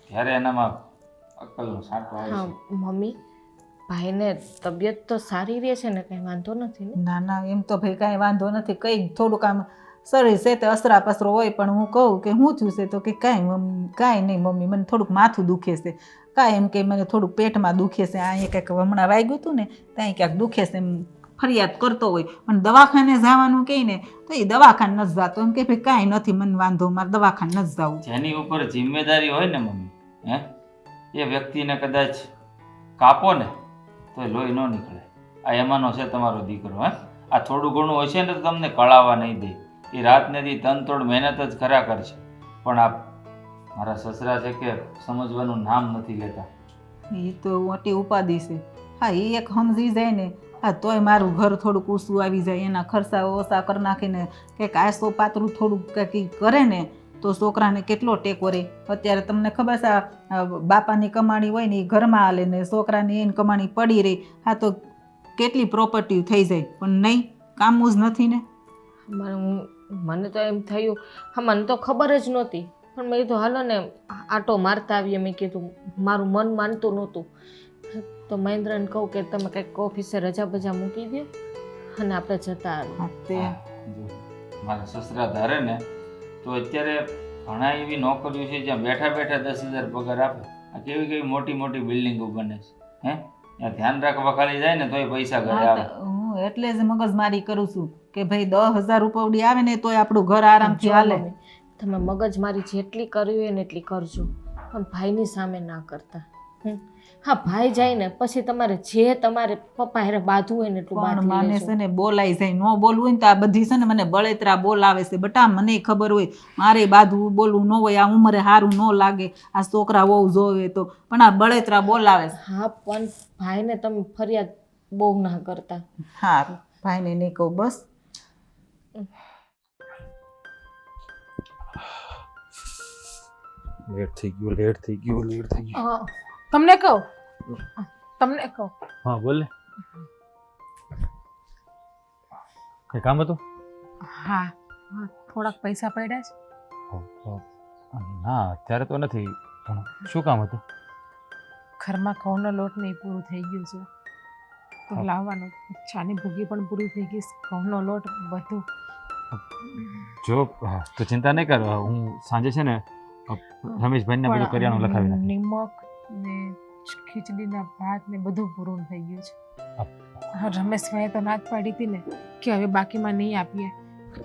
S5: ત્યારે એનામાં અક્કલનો સાંટો આવે
S6: હા
S5: છે.
S6: મમ્મી, ભાઈને તબિયત તો સારી રહે છે ને, કંઈ વાંધો નથી ને?
S2: ના ના, એમ તો ભાઈ કાંઈ વાંધો નથી. કંઈ થોડુંક આમ શરીર છે તે અસરા પસરો હોય, પણ હું કહું કે શું થયું છે તો કે કાંઈ નહીં મમ્મી, મને થોડુંક માથું દુખે છે. કાંઈ એમ કે મને થોડુંક પેટમાં દુખે છે, અહીંયા કંઈક હમણાં વાગ્યું હતું ને ત્યાં ક્યાંક દુખે છે એમ ફરિયાદ કરતો હોય. પણ દવાખાને જવાનું કહે ને તો એ દવાખાને નથી જતો. એમ કે ભાઈ કાંઈ નથી, મને વાંધો, મારે દવાખાને નથી જવું.
S5: જેની ઉપર જિમ્મેદારી હોય ને મમ્મી, એ વ્યક્તિને કદાચ કાપો ને તો લોહી ન નીકળે. આ એમાંનો છે તમારો દીકરો. આ થોડું ઘણું હશે ને તો તમને કળાવા નહીં દે. એ રાતને દી તનતોડ મહેનત જ ખરા કરશે. પણ આ મારા સસરા છે કે સમજવાનું નામ નથી લેતા.
S2: એ તો મોટી ઉપાધિ છે. હા, એ એક સમજી જાય ને હા તોય મારું ઘર થોડુંક ઊંચું આવી જાય. એના ખર્ચા ઓછા કરી નાખીને કંઈક આસો પાતળું થોડુંક કંઈક કરે ને તો છોકરાને કેટલો ટેકો રહે. અત્યારે તમને ખબર છે આ બાપાની કમાણી હોય ને એ ઘરમાં હાલે ને છોકરાની એની કમાણી પડી રહી. હા, તો કેટલી પ્રોપર્ટી થઈ જાય. પણ નહીં, કામનું જ નથી ને.
S6: મને તો એમ થયું, હા મને તો ખબર જ નહોતી, પણ મેં કીધું હાલો ને આટો મારતા આવીએ. મેં કીધું મારું મન માનતું નહોતું તો મહેન્દ્રને કહું કે તમે કંઈક ઓફિસે રજા બજા મૂકી દો અને આપણે જતા આવીએ.
S5: મારા સસરા ધારે ને તો અત્યારે ઘણા એવી નોકરીઓ છે જ્યાં બેઠા બેઠા 10,000 પગાર આપે. આ કેવી કેવી મોટી મોટી બિલ્ડિંગો બને છે. ત્યાં ધ્યાન રાખવા ખાલી જાય ને તોય પૈસા ઘરે આવે.
S2: હું એટલે જ મગજમારી કરું છું કે ભાઈ 10,000 રૂપિયા આવે ને તોય આપણું ઘર આરામથી હાલે.
S6: તમે મગજમારી જેટલી કરવી હોય ને એટલી કરજો, પણ ભાઈની સામે ના કરતા. હા ભાઈ જાય ને પછી તમારે જે તમારે પપ્પા હારે બાંધવું હોય ને એટલું
S2: પણ
S6: બાંધી
S2: માને
S6: લેજો.
S2: છે ને બોલાઈ જાય ન બોલવું હોય ને તો આ બધી છે ને મને બળેતરા બોલાવે છે બટા મને ખબર હોય મારે બાંધવું બોલવું ન હોય આ ઉંમરે સારું ન લાગે આ છોકરા બહુ જોવે તો પણ આ બળેતરા બોલાવે છે.
S6: હા પણ ભાઈને તમે ફરિયાદ બહુ ના કરતા.
S2: હારું ભાઈને નહીં કહું બસ.
S4: લેટ થઈ ગયું.
S3: તમને કહું
S4: હા બોલ ને. કઈ કામ હતું?
S3: હા થોડાક પૈસા પડ્યા છે.
S4: ના અત્યારે તો નથી, પણ શું કામ હતું?
S3: ઘરમાં ઘઉંનો લોટ નહીં પૂરું થઈ ગયું છે તો
S4: હા.
S3: લાવવાનો. ચાની ભૂગી પણ પૂરી થઈ ગઈ છે, ઘઉંનો લોટ બધું.
S4: જો તું ચિંતા નહીં કર, હું સાંજે છે ને રમેશભાઈને બધું કરિયાણું લખાવી નાખીશ.
S3: નિમક ને ખીચડીના ભાત ને બધું પૂરું થઈ ગયું છે. હા રમેશભાઈએ તો ના જ પાડી હતી ને કે હવે બાકીમાં નહીં આપીએ,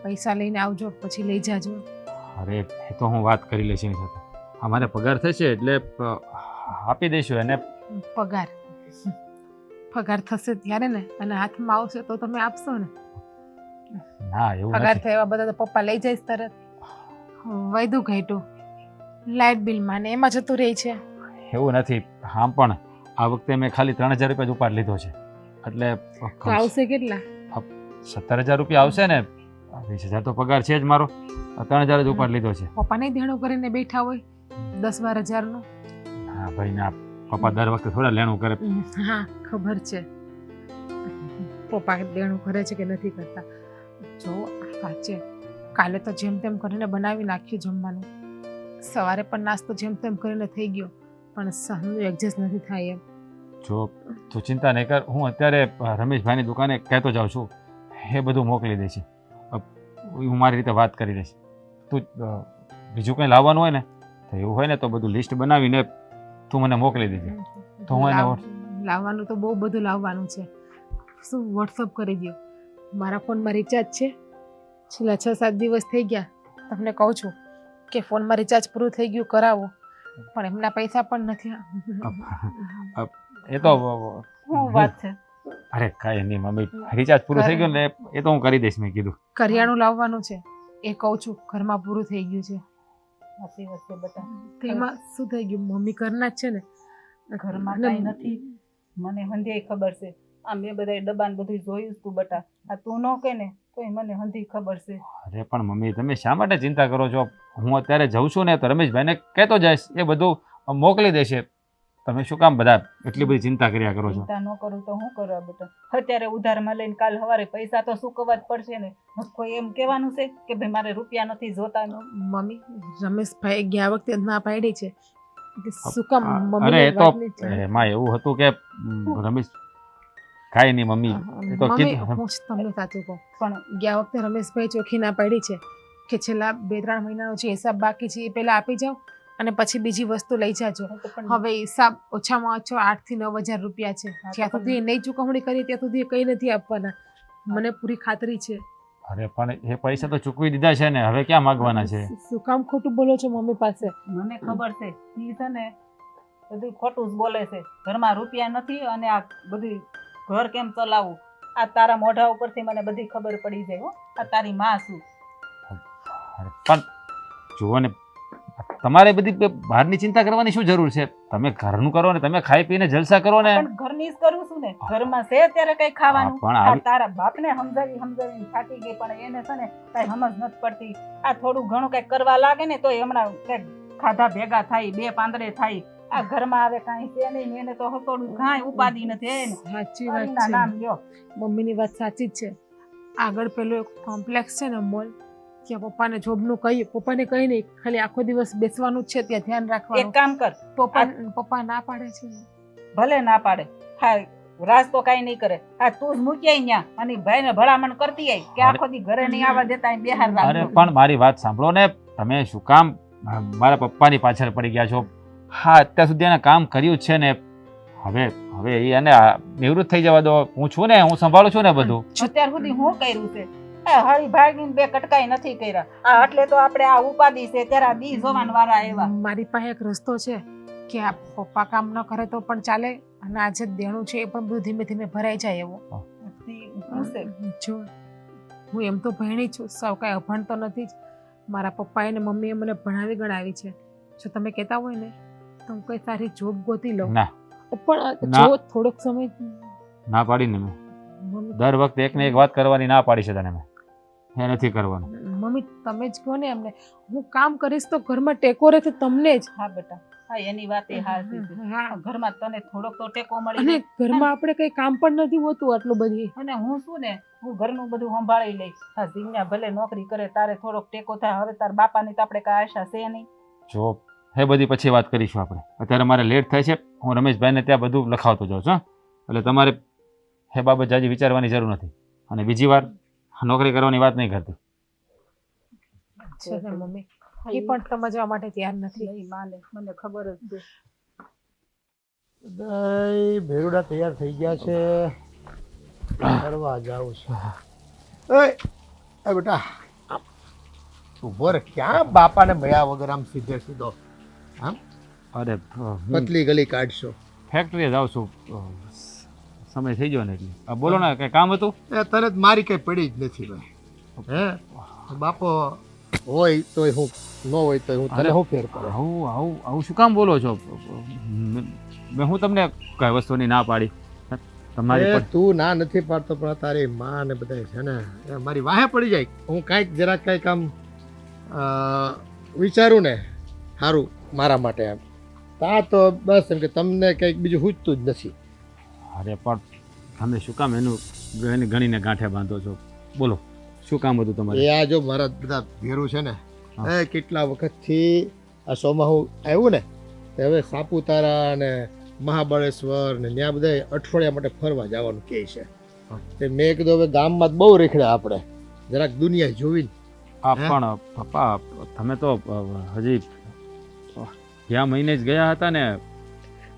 S3: પૈસા લઈને આવજો પછી લઈ જાજો.
S4: અરે એ તો હું વાત કરી લઈશ એની સાથે. અમારે પગાર થશે એટલે આપી દઈશું એને.
S3: પગાર થશે ત્યારે ને, અને હાથમાં આવશે તો તમે આપશો ને.
S4: ના એવું
S3: પગાર
S4: નથી.
S3: થયા બધા તો પપ્પા લઈ જઈશ તરત. વૈધું ઘટ્યું લાઇટ બિલમાં ને એમાં જતું રહે છે.
S4: એવું નથી. હા પણ આ વખતે મેં ખાલી 3000 રૂપિયા જ ઉપાડ લીધો છે, એટલે
S3: તો આવશે કેટલા?
S4: 17000 રૂપિયા આવશે ને. 20000 તો પગાર છે જ મારો, 3000 જ ઉપાડ લીધો છે.
S3: પપ્પા નહીં દેણું કરીને બેઠા હોય 10-12 હજારનું.
S4: હા ભાઈ ના, પપ્પા દર વખતે થોડા લેણું કરે.
S3: હા ખબર છે પપ્પા દેણું કરે છે કે નથી કરતા. જો સાચે કાલે તો જેમ તેમ કરીને બનાવી નાખ્યું જમવાનું, સવારે પણ નાસ્તો જેમ તેમ કરીને થઈ ગયો, પણ સાંજનું એડજસ્ટ નથી થાય એમ.
S4: જો તું ચિંતા નહીં કર, હું અત્યારે રમેશભાઈની દુકાને કહેતો જાઉં છું, એ બધું મોકલી દેશે. હું મારી રીતે વાત કરી દઈશ. તું બીજું કંઈ લાવવાનું હોય ને તો એવું હોય ને તો બધું લિસ્ટ બનાવીને તું મને મોકલી દેજે. તો હું એને
S3: લાવવાનું તો બહુ બધું લાવવાનું છે. શું વોટ્સઅપ કરી દો. મારા ફોનમાં રિચાર્જ છે, છેલ્લા 6-7 દિવસ થઈ ગયા તમને કહું છું કે ફોનમાં રિચાર્જ પૂરું થઈ ગયું કરાવો, પણ એમના પૈસા પણ નથી.
S4: એ તો
S2: શું વાત છે?
S4: અરે કાંઈ નહીં મમ્મી, રિચાર્જ પૂરું થઈ ગયું ને એ તો હું કરી દઈશ. મેં કીધું
S3: કરિયાણું લાવવાનું છે એ કહું છું, ઘરમાં પૂરું થઈ ગયું છે.
S2: સાચી વાત છે બટા.
S3: તેમાં શું થઈ ગયું, મમ્મી ઘરના જ છે ને.
S2: ઘરમાં કાંઈ નથી, મને હંધી ખબર છે. આ મેં બધા ડબ્બા ને બધું જોયું તું બટા. આ તું ન કહે ને તોય મને હંધી ખબર છે.
S4: અરે પણ મમ્મી તમે શા માટે ચિંતા કરો છો? હું અત્યારે જઉં છું ને તો રમેશભાઈને કહેતો જઈશ, એ બધું મોકલી દેશે. તમે શું કામ બધા એટલી બધી ચિંતા કર્યા કરો છો?
S2: ચિંતા ન કરું તો શું કરવા બેટા? અત્યારે ઉધારમાં લઈને કાલ સવારે પૈસા તો ચૂકવવા જ પડશે ને. કોઈ એમ કહેવાનું છે કે ભાઈ મારે રૂપિયા નથી જોતા?
S3: મમ્મી રમેશભાઈ ગયા વખતે જ ના પાડી છે કે શું કામ
S4: અરે
S3: મમ્મીને
S4: એ તો
S3: વાત નહીં છે.
S4: એમાં એવું હતું કે રમેશ કાંઈ નહીં મમ્મી, એ તો
S3: મમ્મી
S4: કીધું.
S3: હું જ તમને સાચું કહું,
S2: પણ
S3: ગયા વખતે રમેશભાઈ ચોખ્ખી ના પાડી છે કે છેલ્લા 2-3 મહિનાનો જે હિસાબ બાકી છે એ પહેલા આપી જાઓ અને પછી બીજી વસ્તુ લઈ જાજો. હવે હિસાબ ઓછામાં ઓછો 8 થી 9 હજાર રૂપિયા છે. જ્યાં સુધી નહીં ચૂકવણી કરી ત્યાં સુધી કંઈ નથી આપવાના, મને પૂરી ખાતરી છે.
S4: અરે પણ એ પૈસા તો ચૂકવી દીધા છે ને, હવે ક્યાં માગવાના છે?
S3: શું કામ ખોટું બોલો છો મમ્મી પાસે?
S2: મને ખબર છે ઈ છે ને બધું ખોટું જ બોલે છે. ઘરમાં રૂપિયા નથી અને આ બધું ઘર કેમ ચલાવવું આ તારા મોઢા ઉપરથી મને બધી ખબર પડી જાય. હો આ તારી માં છું.
S4: અરે પણ જુઓ ને, તમારે બધી બહારની ચિંતા કરવાની શું જરૂર છે? તમે ઘરનું કરો ને, તમે ખાઈ પીને જલસા કરો ને.
S2: પણ ઘરની જ કરું છું ને, ઘરમાં છે ત્યારે કઈ ખાવાનું.
S4: પણ
S2: આ તારા બાપને સમજાવીને થાકી ગઈ, પણ એને છે ને કઈ સમજ નથી પડતી. આ થોડું ઘણું કઈ કરવા લાગે ને તો હમણાં કઈક ખાધા ભેગા થાય, 2 પાંદડે થાય. આ ઘરમાં આવે કાંઈ છે નહીં, એને તો હસોડું કાંઈ ઉપાધિ નથી.
S3: સાચી વાત
S2: એના
S3: છે,
S2: નામ લ્યો.
S3: મમ્મીની વાત સાચી જ છે. આગળ પેલો એક કોમ્પ્લેક્સ છે ને મોલ, ત્યાં પપ્પાને જોબનું કહ્યું, પપ્પાને કહી નહીં, ખાલી આખો દિવસ બેસવાનું જ છે, ત્યાં ધ્યાન
S2: એક
S3: રાખવાનું.
S2: કામ કર,
S3: પપ્પા ના પાડે છે.
S2: ભલે ના પાડે, હા રાજ તો કાંઈ નહીં કરે. આ તું જ મૂકી આય ન્યા અને ભાઈને ભલામણ કરતી આય કે આખો દી ઘરે નહીં આવવા દેતા, અહીં બેહાર
S4: અરે
S2: રાખજો.
S4: પણ મારી વાત સાંભળો ને, તમે શું કામ મારા પપ્પાની પાછળ પડી ગયા છો? હા અત્યાર સુધી એને કામ કર્યું જ છે ને, હવે એને નિવૃત્ત થઈ જવા દો. હું છું ને, હું સંભાળું છું ને બધું.
S2: અત્યાર સુધી હું કર્યું છે? હળી ભાગીને 2 કટકાઈ નથી કર્યા. આ એટલે તો આપણે આ ઉપાધિ છે ત્યારે આ દી જોવાન વાળા આવ્યા.
S3: મારી પાસે એક રસ્તો છે, કે આ પપ્પા કામ ન કરે તો પણ ચાલે અને આ જે દેણું છે એ પણ બધું ધીમે ધીમે ભરાઈ જાય એવું.
S2: શું છે?
S3: જો હું એમ તો ભણી છું, સૌ કાંઈ અભણ તો નથી જ. મારા પપ્પાએ ને મમ્મીએ મને ભણાવી ગણાવી છે. જો તમે કહેતા હોય ને તો હું કઈ સારી જોબ ગોતી લઉં.
S4: ના
S3: પણ
S4: ના.
S3: જો થોડોક સમય
S4: ના પાડીને મેં
S3: મમ્મી
S4: દર વખતે એકને એક વાત કરવાની ના પાડી છે તને મેં. એ નથી કરવાનું.
S3: મમ્મી તમે જ કહો ને એમને, હું કામ કરીશ તો ઘરમાં ટેકો રહેશે તમને જ.
S2: હા બેટા, હા એની વાત એ હાચી છે.
S3: હા.
S2: ઘરમાં તને થોડોક તો ટેકો મળી
S3: અને
S2: રહે.
S3: ઘરમાં આપણે કઈ કામ પણ નથી હોતું આટલું બધી.
S2: અને હું શું ને હું ઘરનું બધું સંભાળી લઈશ. હા જીજ્ઞા ભલે નોકરી કરે તારે થોડોક ટેકો થાય. હવે તાર બાપાની તો આપણે કાંઈ આશા છે નહીં.
S4: જો એ બધી પછી વાત કરીશું આપણે. અત્યારે મારે લેટ થાય છે. હું રમેશભાઈને ત્યાં બધું લખાવતો જાઉં છું. એટલે તમારે એ બાબત જાજી વિચારવાની જરૂર નથી. અને બીજી વાર નોકરી કરવાની વાત નહીં કરતી.
S3: છે ને મમ્મી, એ પણ સમજવા માટે તૈયાર નથી.
S2: નહીં માને, મને ખબર જ છે.
S1: બધાય ભેરુડા તૈયાર થઈ ગયા છે. ફરવા જાવું છે. એ બેટા ઉભો રે. ક્યાં બાપાને મળ્યા વગર આમ સીધે સીધો આમ
S4: અરે હું
S1: પતલી ગલી કાઢશો?
S4: ફેક્ટરીએ જાઉં છું. સમય થઈ ગયો ને એટલે. બોલો ને કંઈ કામ હતું?
S1: એ તરત મારી કઈ પડી જ નથી ભાઈ. હે બાપો હોય તો હું ન હોય તો હું તને શું ફેર પડે?
S4: આવું શું કામ બોલો છો? મેં હું તમને કઈ વસ્તુની ના પાડી? તમારી
S1: એ
S4: પણ
S1: તું ના નથી પાડતો પણ તારી માં ને બધા છે ને એ મારી વાહે પડી જાય. હું કાંઈક જરાક કાંઈક આમ વિચારું ને સારું મારા માટે એમ તા તો બસ એમ કે તમને કંઈક બીજું સૂચતું જ નથી.
S4: અરે પણ તમે શું કામ એની ગણીને ગાંઠે બાંધો છો? બોલો શું કામ હતું તમારે?
S1: એ આ જો મારા બધા ભેરું છે ને એ કેટલા વખતથી આ સોમાહુ આવ્યું ને તે હવે સાપુતારા ને મહાબળેશ્વર ને ત્યાં બધા અઠવાડિયા માટે ફરવા જવાનું કહે છે. તે મેં કીધું હવે ગામમાં જ બહુ રેખડ્યા આપણે જરાક દુનિયા જોઈને.
S4: પણ પપ્પા તમે તો હજી ગયા મહિને જ ગયા હતા ને.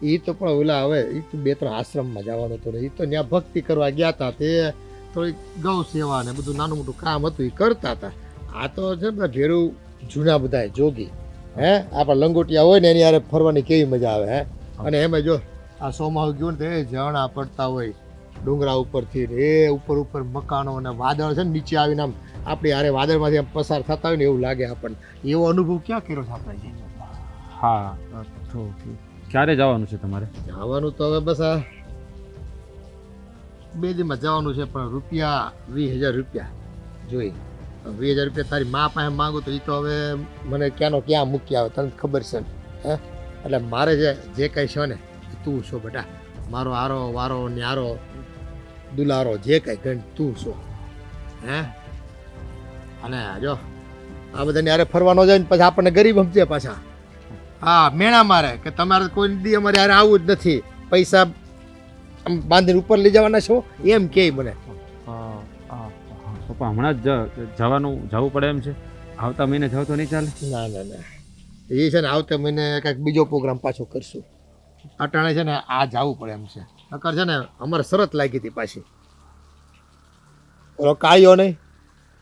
S1: એ તો પણ ઓલા હવે એ તો 2-3 આશ્રમમાં જવાનું હતું ને એ તો ત્યાં ભક્તિ કરવા ગયા હતા. તે થોડીક ગૌ સેવા ને બધું નાનું મોટું કામ હતું એ કરતા હતા. આ તો છે બધા ભેરું જૂના બધા જોગી હે આપણા લંગોટિયા હોય ને એની યારે ફરવાની કેવી મજા આવે. હે અને એમાં જો આ સોમાહુ ગયું ને તે ઝરણા પડતા હોય ડુંગરા ઉપરથી એ ઉપર મકાનો અને વાદળ છે ને નીચે આવીને આમ આપણી હારે વાદળમાંથી આમ પસાર થતા હોય ને એવું લાગે આપણને. એવો અનુભવ ક્યાં કર્યો છે આપણે?
S4: હા તો ક્યારે જવાનું છે તમારે?
S1: જવાનું તો હવે બસ આ 2 દીમાં જવાનું છે પણ રૂપિયા 20,000 રૂપિયા જોઈ. 20,000 રૂપિયા તારી મા પાસે માંગુ તો એ તો હવે મને ક્યાંનો ક્યાં મૂકી આવે તને ખબર છે ને. હે એટલે મારે જે કંઈ છે ને તું છો બેટા. મારો આરો વારો ન્યારો દુલારો જે કંઈ ગણ તું છો. હે અને જો આ બધાને યારે ફરવા ન જાય ને પછી આપણને ગરીબ સમજે પાછા. હા મેણા મારે કે તમારે કોઈ દી અમારે યારે આવવું જ નથી. પૈસા આમ બાંધીને ઉપર લઈ જવાના છો એમ કે મને.
S4: પપ્પા હમણાં જ જવું પડે એમ છે? આવતા મહિને જાવ તો નહીં ચાલે?
S1: ના એ છે ને આવતા મહિને કાંઈક બીજો પ્રોગ્રામ પાછો કરશું. અટાણે છે ને આ જવું પડે એમ છે. નકર છે ને અમારે શરત લાગી હતી પાછી. ઓલો કાળિયો નહીં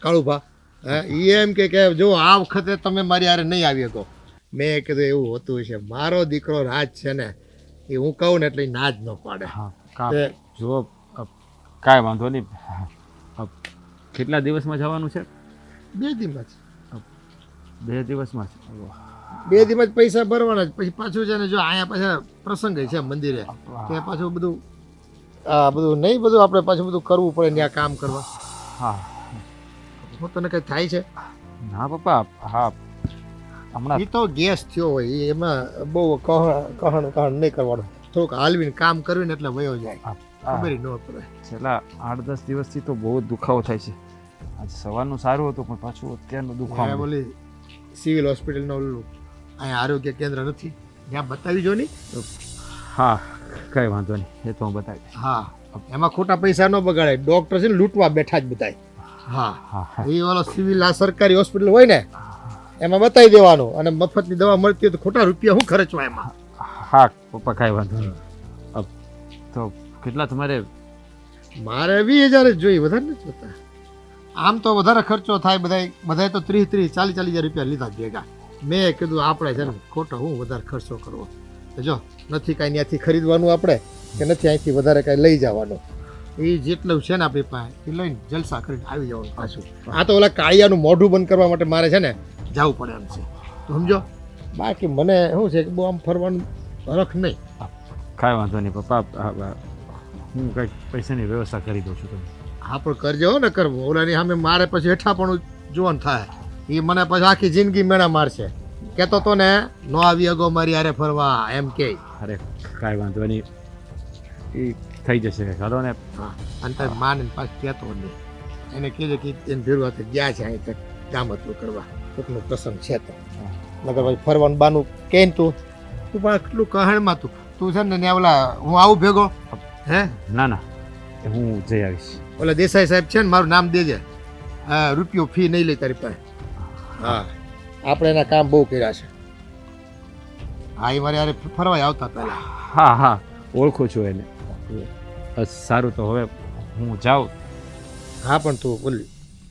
S1: કાળુભા હે એ એમ કે જો આ વખતે તમે મારી હારે નહીં આવી શકો. મેં કીધું એવું હોતું છે મારો દીકરો રાજ છે ને એ હું કહું ને એટલે ઈ ના જ ન પાડે.
S4: હા જુઓ કાંઈ વાંધો નહીં. કેટલા દિવસમાં જવાનું છે?
S1: 2 દીમાં જ.
S4: 2 દિવસમાં જ?
S1: 2 દીમાં જ પૈસા ભરવાના જ. પછી પાછું છે ને જો અહીંયા પાછા પ્રસંગ છે મંદિરે ત્યાં પાછું બધું બધું નહીં બધું આપણે પાછું બધું કરવું પડે ત્યાં કામ કરવા.
S4: હા
S1: હું તને કંઈ થાય છે?
S4: ના પપ્પા હા હમણાં
S1: એ તો ગેસ થયો હોય એમાં બહુ કહણ નહીં કરવાનું. થોડુંક હાલવીને કામ કરવીને એટલે વયો જાય ખબર ન પડે.
S4: છેલ્લા 8-10 દિવસથી તો બહુ જ દુખાવો થાય છે. આજે સવારનું સારું હતું પણ પાછું અત્યારનું દુખાવો.
S1: બોલી સિવિલ હોસ્પિટલનો ઓલું અહીંયા આરોગ્ય કેન્દ્ર નથી ત્યાં બતાવી જો નહીં?
S4: હા કંઈ વાંધો નહીં એ તો હું બતાવીશ.
S1: હા એમાં ખોટા પૈસા ન બગાડે. ડૉક્ટર છે ને લૂંટવા બેઠા જ બતાય. હા
S4: હા
S1: એ ઓલો સિવિલ આ સરકારી હોસ્પિટલ હોય ને એમાં બતાવી દેવાનું અને મફતની દવા મળતી હોય તો ખોટા રૂપિયા શું ખર્ચવા એમાં.
S4: હા પપ્પા કાંઈ વાંધો નહીં. તો કેટલા તમારે?
S1: મારે 20,000 જ જોઈએ વધારે નથી જોતા. આમ તો વધારે ખર્ચો થાય બધાય તો 30,000 40,000 રૂપિયા લીધા ભેગા. મેં કીધું આપણે છે ને ખોટો હું વધારે ખર્ચો કરવો. તો જો નથી કાંઈ ત્યાંથી ખરીદવાનું આપણે કે નથી અહીંથી વધારે કાંઈ લઈ જવાનું, એ જેટલું છે ને આપણી પાસે એ લઈને જલસા કરીને આવી જવાનું પાછું. આ તો ઓલા કાળિયાનું મોઢું બંધ કરવા માટે મારે છે ને જવું પડે એમ છે, તો સમજો. બાકી મને શું છે કે બહુ આમ ફરવાનું રખ નહીં.
S4: કાંઈ વાંધો નહીં પપ્પા, હું કંઈક પૈસાની વ્યવસ્થા કરી દઉં છું તમે.
S1: હા પણ કરજો હો ને કરવું, ઓલાની સામે મારે પછી હેઠા પણ જોવાનું થાય, એ મને પછી આખી જિંદગી મેળા મારશે. કહેતો તો ને નો આવી અગો મારી હારે ફરવા એમ કે.
S4: અરે કાંઈ વાંધો નહીં, એ થઈ જશે ચાલો ને.
S1: હા અને તારી માને પાછું કહેતો નહીં, એને કહેજો કે એને ભેરું હાથે ગયા છે અહીં તક ગામતરું કરવા, કોકનો પ્રસંગ છે તો નકર પછી ફરવાનું બાનું કે તું તું પણ કેટલું કહાણમાં તું છે ને ઓલા હું આવું ભેગો હે.
S4: ના ના, હું જઈ આવીશ.
S1: ઓલા દેસાઈ સાહેબ છે ને મારું નામ દેજે, હા રૂપિયો ફી નહીં લે તારી પાસે. હા આપણે એના કામ બહુ કર્યા છે. હા એ મારે યાર ફરવા આવતા પહેલા.
S4: હા હા, ઓળખું છું એને. સારું તો હવે હું જાઉં.
S1: હા પણ તું બોલ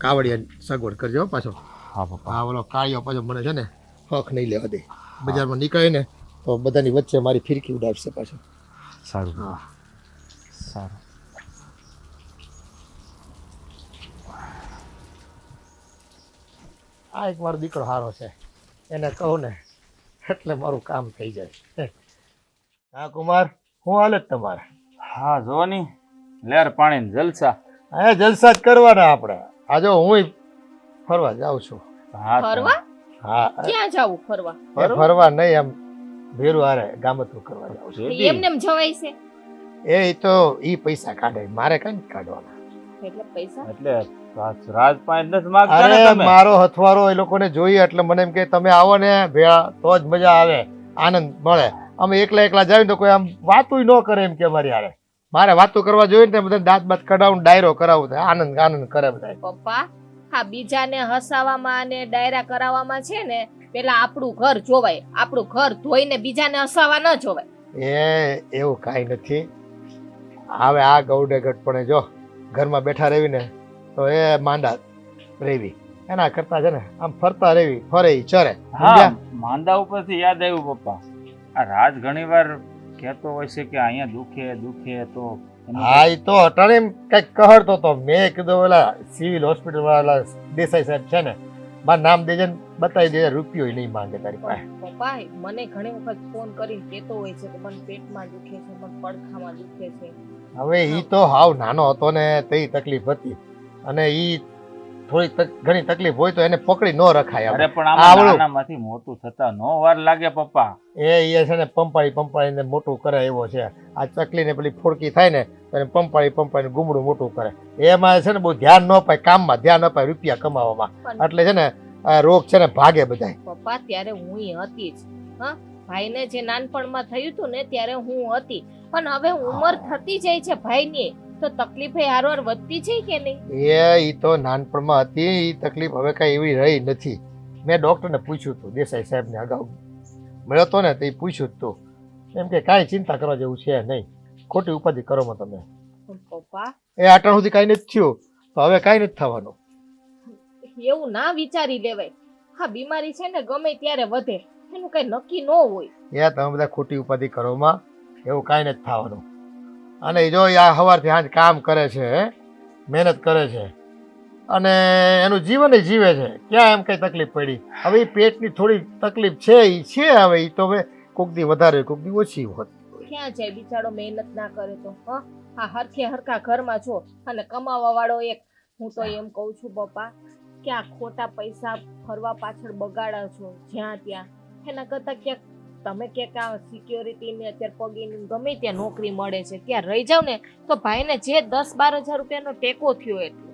S1: કાવડિયા સગવડ કરજો હો પાછો.
S4: હા પપ્પા.
S1: હા ઓલો કાળિયો પાછો મને છે ને હક નહીં લેવા દે, બજારમાં નીકળે ને તો બધાની વચ્ચે મારી ફિરકી ઉડાવશે પાછો.
S4: સારું સારું.
S1: આ એક મારો દીકરો સારો છે, એને કહું ને એટલે મારું કામ થઈ જાય. હા કુમાર, શું હાલત તમારે?
S5: હા જોવાની લહેર પાણી જલસા.
S1: હા જલસા જ કરવાના આપણે. આ જો હું ફરવા જાઉં છું.
S5: હા તો.
S6: ફરવા?
S1: હા
S6: ક્યાં જાવું ફરવા?
S1: એ ફરવા નહીં, એમ ભેરું હારે ગામતું કરવા જાઉં છું.
S5: રેડી.
S6: એમને એમ જવાય છે
S1: એ તો ઈ પૈસા કાઢે, મારે કઈ કાઢવાના.
S6: એટલે પૈસા
S5: એટલે રાજ પાણી નથી માંગતા ને
S1: અરે
S5: તમે.
S1: મારો હથવારો એ લોકોને જોઈએ એટલે મને એમ કે તમે આવો ને ભેળા તો જ મજા આવે, આનંદ મળે. અમે એકલા એકલા જાય તો કોઈ આમ વાતું ન કરે એમ કે અમારી હારે. મારે વાતો કરવા જોઈએ ને બધા દાંત બાત કઢાવું, ડાયરો કરાવું, આનંદ આનંદ કરે બધા.
S6: પપ્પા હા, બીજાને હસાવામાં અને ડાયરા કરાવવામાં છે ને પેલા આપણું ઘર જોવાય. આપણું ઘર ધોઈને બીજાને હસાવા ન જોવાય.
S1: એવું કાંઈ નથી. હવે આ ગૌડે ગઢપણે જો ઘરમાં બેઠા રહેવી ને તો એ માંદા રહેવી, એના કરતા છે ને આમ ફરતા રહેવી, ફરે ચરે.
S5: હા માંદા ઉપરથી યાદ આવ્યું પપ્પા, આ રાજ ઘણીવાર કહેતો હોય છે કે અહીંયા દુખે તો એનું
S1: હા એ તો અટાણે કઈક કહરતો તો. મેં કીધું ઓલા સિવિલ હોસ્પિટલ વાળા દેસાઈ સાહેબ છે ને મારું નામ દેજે ને બતાવી દે, રૂપિયો નહીં માંગે તારી પાસે.
S6: પપ્પા મને ઘણી વખત ફોન કરીને કહેતો હોય છે કે મને પેટમાં દુખે છે, મને પડખામાં દુખે છે.
S1: હવે ઈ તો હાવ નાનો હતો ને તે તકલીફ હતી, અને ઈ થોડી ઘણી તકલીફ હોય તો એને પકડી ન રખાય.
S5: અરે પણ
S1: આ
S5: આમાં
S1: ઓલું.
S5: નાનામાંથી મોટું થતા નો વાર લાગે પપ્પા.
S1: એ છે ને પંપાળીને મોટું કરે એવો છે. આ ચકલીને પેલી ફોડકી થાય ને તો એને પંપાળીને ગુમડું મોટું કરે. એમાં છે ને બહુ ધ્યાન ન પાય, કામમાં ધ્યાન ન પાય, રૂપિયા કમાવામાં. એટલે છે ને આ રોગ છે ને ભાગે બધાય.
S6: પપ્પા ત્યારે હું હતી જ. હા, ભાઈને જે નાનપણમાં થયું હતું ને ત્યારે હું હતી, પણ હવે ઉંમર થતી જાય છે ભાઈની તો તકલીફ હારવાર વધતી છે કે નહીં?
S1: ઈ તો નાનપણમાં હતી, ઈ તકલીફ હવે કઈ એવી રહી નથી. મેં ડોક્ટરને પૂછ્યું હતું, દેસાઈ સાહેબને અગાઉ મળ્યો તો ને તો એ પૂછ્યું હતું, એમ કે કાંઈ ચિંતા કરવા જેવું છે નહીં, ખોટી ઉપાધિ કરોમાં તમે.
S6: પણ પપ્પા
S1: એ આટલા સુધી કાંઈ નથી થયું તો હવે કાંઈ નથી થવાનું.
S6: એવું ના વિચારી લેવાય. હા, બીમારી છે ને ગમે ત્યારે વધે, એનું કઈ નક્કી ન હોય.
S1: એ તમે બધા ખોટી ઉપાધિ કરોમાં, એવું કાંઈ નથી થવાનું. અને જો આ સવારથી સાંજ કામ કરે છે, મહેનત કરે છે, અને એનું જીવન જીવે છે, ક્યાં એમ કઈ તકલીફ પડી? હવે એ પેટની થોડી તકલીફ છે, એ છે. હવે એ તો હવે કોક દી વધારે કોક દી ઓછી હોત.
S6: ક્યાં જાય બિચારો મહેનત ના કરે તો? હા, હરખે હરખા ઘરમાં છો અને કમાવા વાળો એક. હું તો એમ કહું છું પપ્પા કે આ ખોટા પૈસા ફરવા પાછળ બગાડો છો જ્યાં ત્યાં, એના કરતા ક્યાંક તમે ક્યાંક આ સિક્યોરિટી ને અત્યારે પગીની ગમે ત્યાં નોકરી મળે છે ત્યાં રહી જાવ ને તો ભાઈને જે 10-12 હજાર રૂપિયાનો ટેકો થયો એટલો.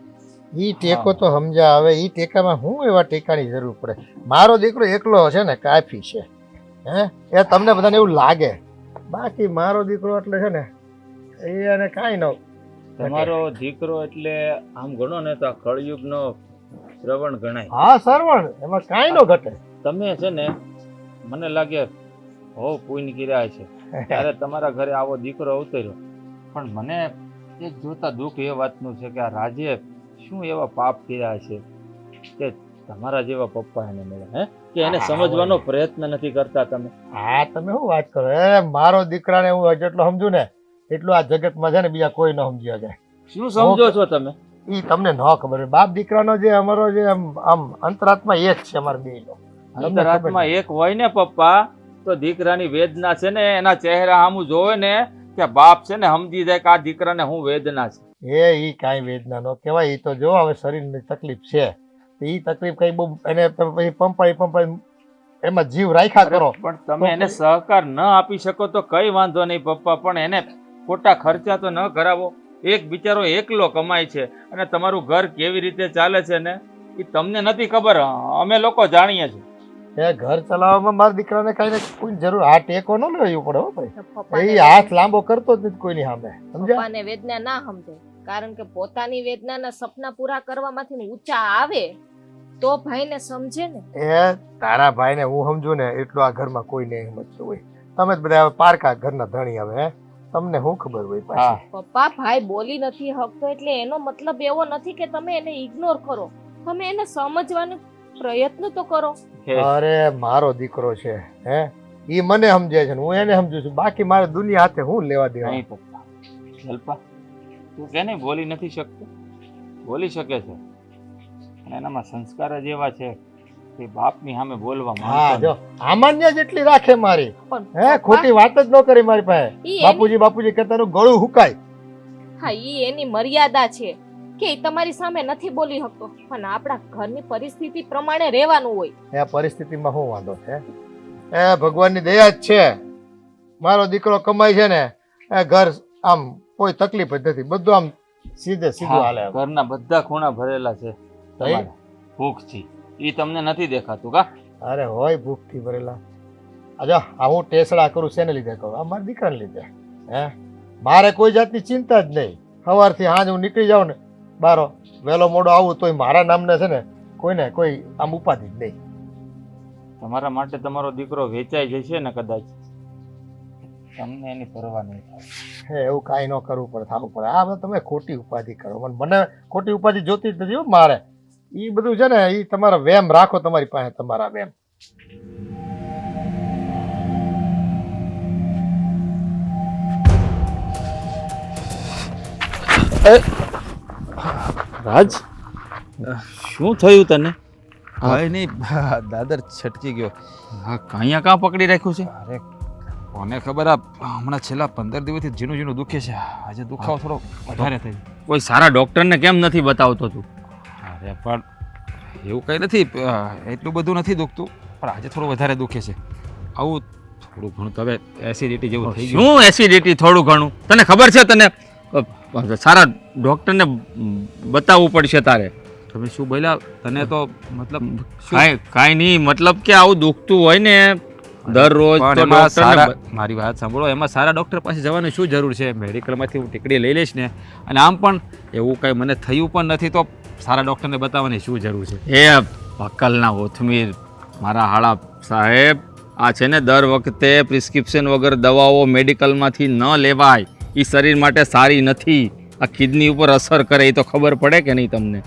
S1: ઈ ટેકો તો સમજા. હવે ઈ ટેકામાં હું એવા ટેકાની જરૂર પડે? મારો દીકરો એકલો છે ને કાફી છે. હે એ તમને બધાને એવું લાગે, બાકી મારો દીકરો એટલે છે ને એને કાંઈ ન.
S5: તમારો દીકરો એટલે આમ ગણો ને તો આ કળયુગનો શ્રવણ ગણાય.
S1: હા સરવણ, એમાં કાંઈ ન ઘટે.
S5: તમે છે ને મને લાગે હો પુણ્ય કર્યા છે ત્યારે તમારા ઘરે આવો દીકરો અવતર્યો. પણ મને એક જોતા દુઃખ એ વાતનું છે કે આ રાજે શું એવા પાપ કર્યા છે કે તમારા જેવા પપ્પા એને મળ્યા હે કે એને સમજવાનો પ્રયત્ન નથી કરતા તમે.
S1: હા તમે શું વાત કરો? એ મારો દીકરાને હું જેટલો સમજુ ને એટલું આ જગતમાં છે ને બીજા કોઈ ન સમજ્યા જાય.
S5: શું સમજો છો તમે?
S1: ઈ તમને ન ખબર હોય. બાપ દીકરાનો જે અમારો જે આમ અંતરાત્મા એક છે અમારા બેયનો.
S5: અંતરાત્મા એક હોય ને પપ્પા, તો દીકરાની વેદના છે ને એના ચહેરા સામું જોવે ને કે બાપ છે ને સમજી જાય કે આ દીકરાને હું વેદના છે.
S1: ઈ કાંઈ વેદના નો કહેવાય. ઈ તો જો હવે શરીરની તકલીફ છે, ઈ તકલીફ કઈ બહુ એને તમે પછી પંપાઈ એમાં જીવ રાખ્યા કરો.
S5: પણ તમે એને સહકાર ન આપી શકો તો કઈ વાંધો નહીં પપ્પા, પણ એને ખોટા ખર્ચા તો ન કરાવો. એક બિચારો એકલો કમાય છે અને તમારું ઘર કેવી રીતે ચાલે છે ને એ તમને નથી ખબર, અમે લોકો જાણીએ છીએ.
S1: એ ઘર ચલાવવામાં મારા દીકરાને કઈ ને કોઈ જરૂર હાથ ટેકો ન લેવું પડે હો ભાઈ.
S6: પપ્પાને
S1: એ હાથ લાંબો કરતો જ નથી કોઈની સામે, સમજ્યા?
S6: પપ્પાને વેદના ના સમજે, કારણ કે પોતાની વેદનાના સપના પૂરા કરવામાંથી ઊંચા આવે તો ભાઈને સમજે ને.
S1: એ તારા ભાઈને હું સમજુ ને એટલું આ ઘરમાં કોઈ નહીં સમજતું હોય. તમે જ બધા પારકા ઘરના ધણી હવે હે, તમને શું ખબર હોય પાછી?
S6: પપ્પા ભાઈ બોલી નથી શકતો એટલે એનો મતલબ એવો નથી કે તમે એને ઇગ્નોર કરો, તમે એને સમજવાનો પ્રયત્ન તો કરો.
S1: અરે મારો દીકરો છે હે, ઈ મને સમજે છે ને હું એને સમજુ છું. બાકી મારે દુનિયા હાથે હું લેવા દેવા?
S5: નહીં પપ્પા, જલ્પા તું કે નહીં બોલી નથી શકતો? બોલી શકે છે, અને એનામાં સંસ્કાર જ એવા છે કે બાપની સામે બોલવા
S1: હા
S5: માંગતો
S1: જો સામાન્ય જેટલી રાખે મારી,
S6: પણ
S1: હે ખોટી વાત જ ન કરી મારી પાસે.
S6: ઈ
S1: બાપુજી બાપુજી કહેતાનું ગળું હુકાય.
S6: હા ઈ એની મર્યાદા છે કે ઈ તમારી સામે નથી બોલી શકતો, પણ આપણા ઘરની પરિસ્થિતિ પ્રમાણે રહેવાનું હોય.
S1: એ પરિસ્થિતિમાં શું વાંધો છે? એ ભગવાનની દયા જ છે. મારો દીકરો કમાય છે ને એ ઘર આમ કોઈ તકલીફ જ નથી, બધું આમ સીધે સીધું હાલે.
S5: ઘરના બધા ખૂણા ભરેલા છે તમારા ભૂખથી, એ તમને નથી દેખાતું કા?
S1: અરે હોય ભૂખથી ભરેલા. આજો આ હું ટેસડા કરું શેને લીધે કરું? આ મારા દીકરાને લીધે. હે મારે કોઈ જાતની ચિંતા જ નહીં. સવારથી સાંજ હું નીકળી જાઉં ને બારો વહેલો મોડો આવું તોય મારા નામને છે ને કોઈને કોઈ આમ ઉપાધિ જ નહીં.
S5: તમારા માટે તમારો દીકરો વેચાઈ જશે ને કદાચ, તમને એની પરવા નહીં થાય.
S1: હે એવું કાંઈ ન કરવું પડે, થવું પડે. આ બધા તમે ખોટી ઉપાધિ કરો. મને ખોટી ઉપાધિ જોતી જ નથી હો મારે. એ બધું છે ને એ તમારા વેમ રાખો તમારી પાસે, તમારા વેમ.
S5: રાજ, શું થયું તને?
S7: ભાઈ નહીં, દાદર છટકી ગયો.
S5: હા કાંયા કાં પકડી રાખ્યું છે?
S7: અરે કોને ખબર, આ હમણાં છેલ્લા 15 દિવસથી ઝીણું ઝીણું દુખે છે. આજે દુખાવો થોડો વધારે થઈ ગયો.
S5: કોઈ સારા ડોક્ટરને કેમ નથી બતાવતો તું?
S7: અરે પણ એવું કંઈ નથી, એટલું બધું નથી દુખતું, પણ આજે થોડું વધારે દુખે છે. આવું થોડું ઘણું તો હવે એસિડિટી જેવું થઈ ગયું.
S5: શું એસિડિટી થોડું ઘણું? તને ખબર છે તને સારા ડોક્ટરને બતાવવું પડશે તારે.
S7: તમે શું બોલ્યા? તને તો મતલબ
S5: કાંઈ નહીં, મતલબ કે આવું દુખતું હોય ને દરરોજ
S7: પણ
S5: તો
S7: એમાં
S5: ડોક્ટરને
S7: સારા, મારી વાત સાંભળો, એમાં સારા ડૉક્ટર પાસે જવાની શું જરૂર છે? મેડિકલમાંથી હું ટીકડી લઈ લઈશ ને. અને આમ પણ એવું કંઈ મને થયું પણ નથી, તો સારા ડૉક્ટરને બતાવવાની શું જરૂર છે?
S5: એ પકલના ઓથમીર મારા હાળા સાહેબ, આ છે ને દર વખતે પ્રિસ્ક્રિપ્શન વગર દવાઓ મેડિકલમાંથી ન લેવાય. એ શરીર માટે સારી નથી. આ કિડની ઉપર અસર કરે એ તો ખબર પડે કે નહીં તમને?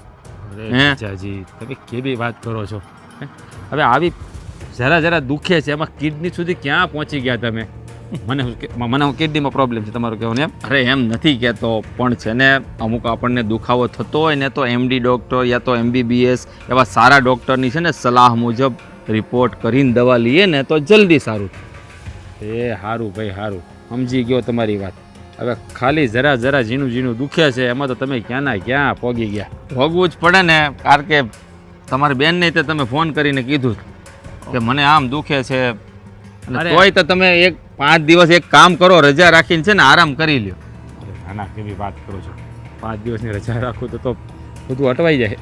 S7: અરે જાજી, તમે કેવી વાત કરો છો? હવે આવી જરા જરા દુખે છે, એમાં કિડની સુધી ક્યાં પહોંચી ગયા તમે? મને કિડનીમાં પ્રોબ્લેમ છે તમારું કહેવાનું એમ?
S5: અરે એમ નથી કહેતો, પણ છે ને અમુક આપણને દુખાવો થતો હોય ને તો એમડી ડૉક્ટર યા તો MBBS એવા સારા ડૉક્ટરની છે ને સલાહ મુજબ રિપોર્ટ કરીને દવા લઈએ ને તો જલ્દી સારું.
S7: એ સારું ભાઈ, સારું, સમજી ગયો તમારી વાત. હવે ખાલી જરા જરા ઝીણું ઝીણું દુખે છે, એમાં તો તમે ક્યાંના ક્યાં પોગી ગયા.
S5: ભોગવું જ પડે ને, કારણ કે તમારી બેનને તે તમે ફોન કરીને કીધું કે મને આમ દુખે છે, અને તોય તો તમે 5 દિવસ એક કામ કરો, રજા રાખીને છે ને આરામ કરી લ્યો.
S7: ના ના, કેવી વાત કરો છો? 5 દિવસની રજા રાખું તો બધું અટવાઈ જાય.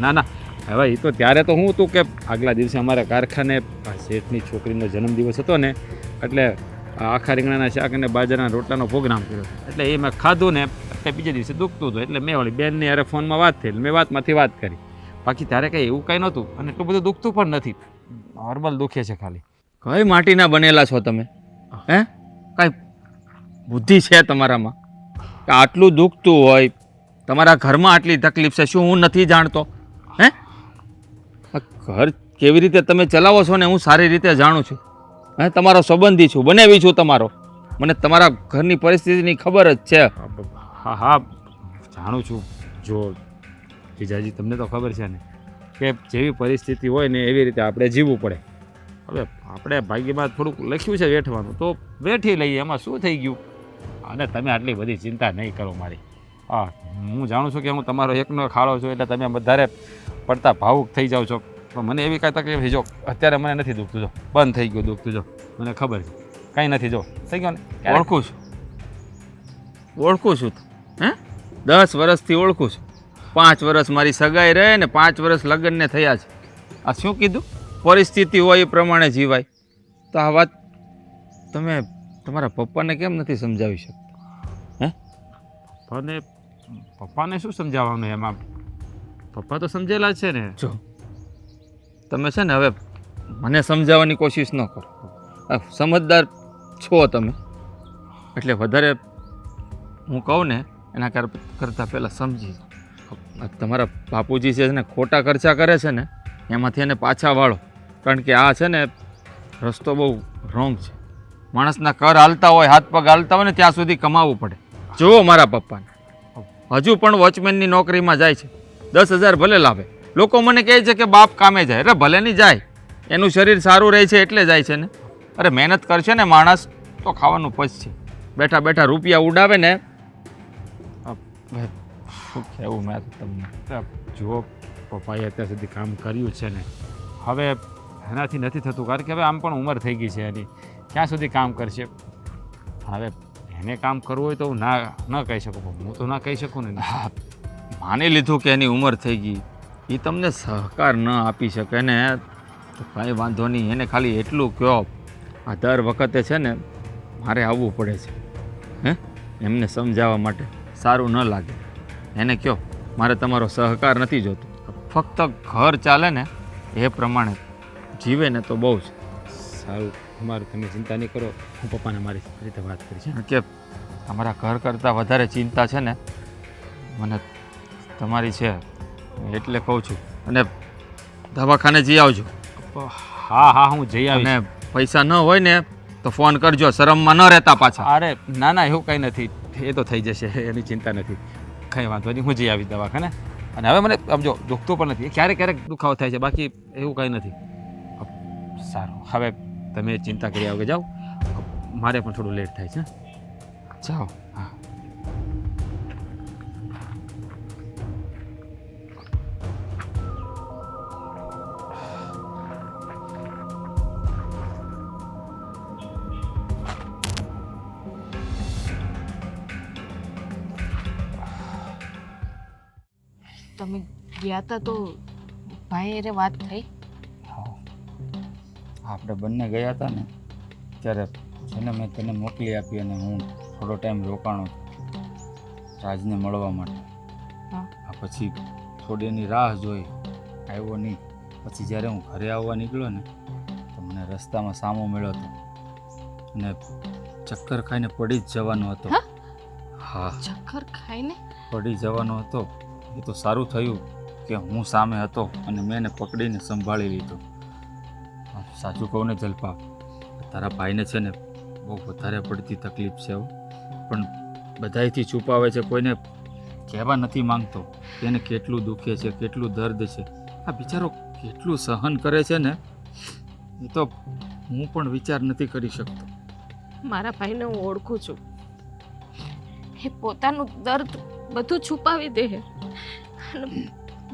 S7: ના ના, હવે એ તો ત્યારે તો હું હતું કે આગલા દિવસે અમારા કારખાને શેઠની છોકરીનો જન્મદિવસ હતો ને, એટલે આખા રીંગણાના શાક અને બાજરાના રોટલાનો પ્રોગ્રામ કર્યો. એટલે એ મેં ખાધું ને, એટલે બીજે દિવસે દુખતું હતું, એટલે મેં ઓલી બેનની યારે ફોનમાં વાત થઈ, મેં વાતમાંથી વાત કરી. બાકી ત્યારે કંઈ એવું કંઈ નહોતું, અને એટલું બધું દુખતું પણ નથી, નોર્મલ દુખે છે ખાલી.
S5: કઈ માટીના બનેલા છો તમે? હે કાંઈ બુદ્ધિ છે તમારામાં? કે આટલું દુખતું હોય, તમારા ઘરમાં આટલી તકલીફ છે, શું હું નથી જાણતો? હે આ ઘર કેવી રીતે તમે ચલાવો છો ને હું સારી રીતે જાણું છું. તમારો સંબંધી છું, બનેવી છું તમારો. મને તમારા ઘરની પરિસ્થિતિની ખબર જ છે.
S7: હા હા જાણું છું. જો જીજાજી તમને તો ખબર છે ને કે જેવી પરિસ્થિતિ હોય ને એવી રીતે આપણે જીવવું પડે. હવે આપણે ભાગ્યમાં થોડુંક લખ્યું છે વેઠવાનું તો વેઠી લઈએ, એમાં શું થઈ ગયું. અને તમે આટલી બધી ચિંતા નહીં કરો મારી. હા હું જાણું છું કે હું તમારો એકનો ખાડો છું એટલે તમે વધારે પડતા ભાવુક થઈ જાઓ છો. પણ મને એવી કાંઈ તકલીફ જો અત્યારે મને નથી દુખતું. જો બંધ થઈ ગયું દુખતું. જો મને ખબર છે કાંઈ નથી. જો થઈ ગયો ને
S5: ઓળખું છું હે 10 વર્ષથી ઓળખું છું. 5 વર્ષ મારી સગાઈ રહે ને 5 વર્ષ લગ્નને થયા છે. આ શું કીધું? પરિસ્થિતિ હોય એ પ્રમાણે જીવાય. તો આ વાત તમે તમારા પપ્પાને કેમ નથી સમજાવી શકતા?
S7: પપ્પાને શું સમજાવવાનું એમાં? પપ્પા તો સમજેલા જ છે ને.
S5: જો તમે છે ને હવે મને સમજાવવાની કોશિશ ન કરો. સમજદાર છો તમે એટલે વધારે હું કહું ને એના કરતાં પહેલાં સમજી જાઓ. તમારા બાપુજી છે ને ખોટા ખર્ચા કરે છે ને એમાંથી એને પાછા વાળો. કારણ કે આ છે ને રસ્તો બહુ રોંગ છે. માણસના કર હાલતા હોય, હાથ પગ હાલતા હોય ને ત્યાં સુધી કમાવવું પડે. જુઓ મારા પપ્પાને હજુ પણ વોચમેનની નોકરીમાં જાય છે. 10,000 ભલે લાવે. લોકો મને કહે છે કે બાપ કામે જાય. અરે ભલે નહીં જાય, એનું શરીર સારું રહે છે એટલે જાય છે ને. અરે મહેનત કરશે ને માણસ તો ખાવાનું પચશે. બેઠા બેઠા રૂપિયા ઉડાવે ને
S7: શું કહેવું મેં તમને. જુઓ પપ્પાએ અત્યાર સુધી કામ કર્યું છે ને, હવે એનાથી નથી થતું. કારણ કે હવે આમ પણ ઉંમર થઈ ગઈ છે એની, ક્યાં સુધી કામ કરશે. હવે એને કામ કરવું હોય તો હું ન કહી શકું. હું તો ના કહી શકું ને.
S5: હા માની લીધું કે એની ઉંમર થઈ ગઈ, એ તમને સહકાર ન આપી શકે ને તો કાંઈ વાંધો નહીં. એને ખાલી એટલું કહો, આ દર વખતે છે ને મારે આવવું પડે છે હે એમને સમજાવવા માટે. સારું ન લાગે એને કહો મારે તમારો સહકાર નથી જોતો. ફક્ત ઘર ચાલે ને એ પ્રમાણે જીવે ને તો બહુ જ
S7: સારું. તમારું તમે ચિંતા નહીં કરો, હું પપ્પાને મારી રીતે વાત કરીશ.
S5: કે તમારા ઘર કરતાં વધારે ચિંતા છે ને મને તમારી છે એટલે કહું છું. અને દવાખાને જઈ આવજો.
S7: હા હા હું જઈ આવીશ.
S5: અને પૈસા ન હોય ને તો ફોન કરજો, શરમમાં ન રહેતા પાછા.
S7: અરે ના ના એવું કંઈ નથી, એ તો થઈ જશે, એની ચિંતા નથી. કંઈ વાંધો નહીં, હું જઈ આવીશ દવાખાને. અને હવે મને સમજો દુખતું પણ નથી. ક્યારેક ક્યારેક દુખાવો થાય છે, બાકી એવું કંઈ નથી. સારું હવે તમે ચિંતા કરી આવો કે જાઓ. મારે પણ થોડું લેટ થાય છે.
S5: જાઓ.
S7: હા
S6: તમે ગયા હતા તો ભાઈ અરે વાત થઈ?
S5: હા આપણે બંને ગયા હતા ને ત્યારે છે ને મેં તને મોકલી આપી અને હું થોડો ટાઈમ રોકાણો રાજને મળવા માટે.
S6: હા.
S5: પછી થોડી એની રાહ જોઈ, આવ્યો નહીં. પછી જ્યારે હું ઘરે આવવા નીકળ્યો ને તો મને રસ્તામાં સામો મળ્યો હતો અને ચક્કર ખાઈને પડી જ જવાનો હતો. હા
S6: ચક્કર ખાઈને
S5: પડી જવાનો હતો. એ તો સારું થયું કે હું સામે હતો અને મેં એને પકડીને સંભાળી લીધો. સાચું કહું ને જલ્પા, તારા ભાઈને છે ને બહુ વધારે પડતી તકલીફ છે. પણ બધાયથી છુપાવે છે, કોઈને કહેવા નથી માંગતો કે એને કેટલું દુખે છે, કેટલું દર્દ છે. આ બિચારો કેટલું સહન કરે છે ને એ તો હું પણ વિચાર નથી કરી શકતો.
S6: મારા ભાઈને હું ઓળખું છું. એ પોતાનું દર્દ બધું છુપાવી દે અને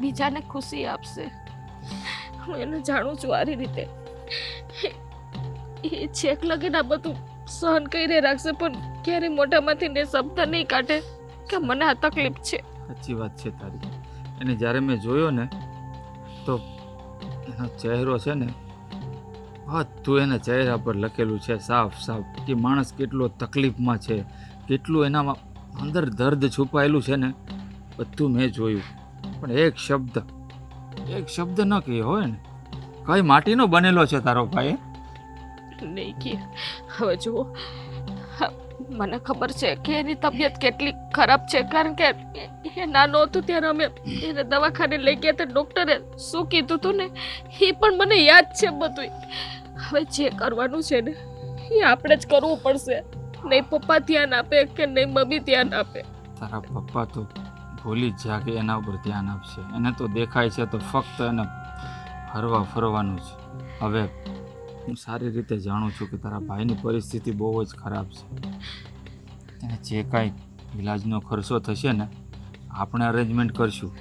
S6: બીજાને ખુશી આપશે. હું એને જાણું છું સારી રીતે. એ છેક લગીને આ બધું સહન કરીને રાખશે પણ ક્યારે મોઢામાંથી ને શબ્દ નહીં કાઢે કે મને આ તકલીફ છે.
S5: સાચી વાત છે તારી. એને જ્યારે મેં જોયો ને તો એનો ચહેરો છે ને બધું એના ચહેરા પર લખેલું છે સાફ સાફ કે માણસ કેટલો તકલીફમાં છે, કેટલું એનામાં અંદર દર્દ છુપાયેલું છે ને બધું મેં જોયું. પણ એક શબ્દ ન કહ્યો હોય ને. કઈ માટીનો બનેલો છે તારો ભાઈ?
S6: નહીં કે હવે જુઓ મને ખબર છે કે એની તબિયત કેટલી ખરાબ છે, કારણ કે એ નાનો હતો ત્યારે અમે એને દવાખાને લઈ ગયા હતા. ડૉક્ટરે શું કીધું હતું ને એ પણ મને યાદ છે બધું. હવે જે કરવાનું છે ને એ આપણે જ કરવું પડશે. નહીં પપ્પા ધ્યાન આપે કે નહીં મમ્મી ધ્યાન આપે.
S5: તારા પપ્પા તો ભૂલી જ જા કે એના ઉપર ધ્યાન આપશે. એને તો દેખાય છે તો ફક્ત એને હરવા ફરવાનું છે. હવે હું સારી રીતે જાણું છું કે તારા ભાઈની પરિસ્થિતિ બહુ જ ખરાબ છે. એને જે કાંઈ ઈલાજનો ખર્ચો થશે ને આપણે અરેન્જમેન્ટ કરશું,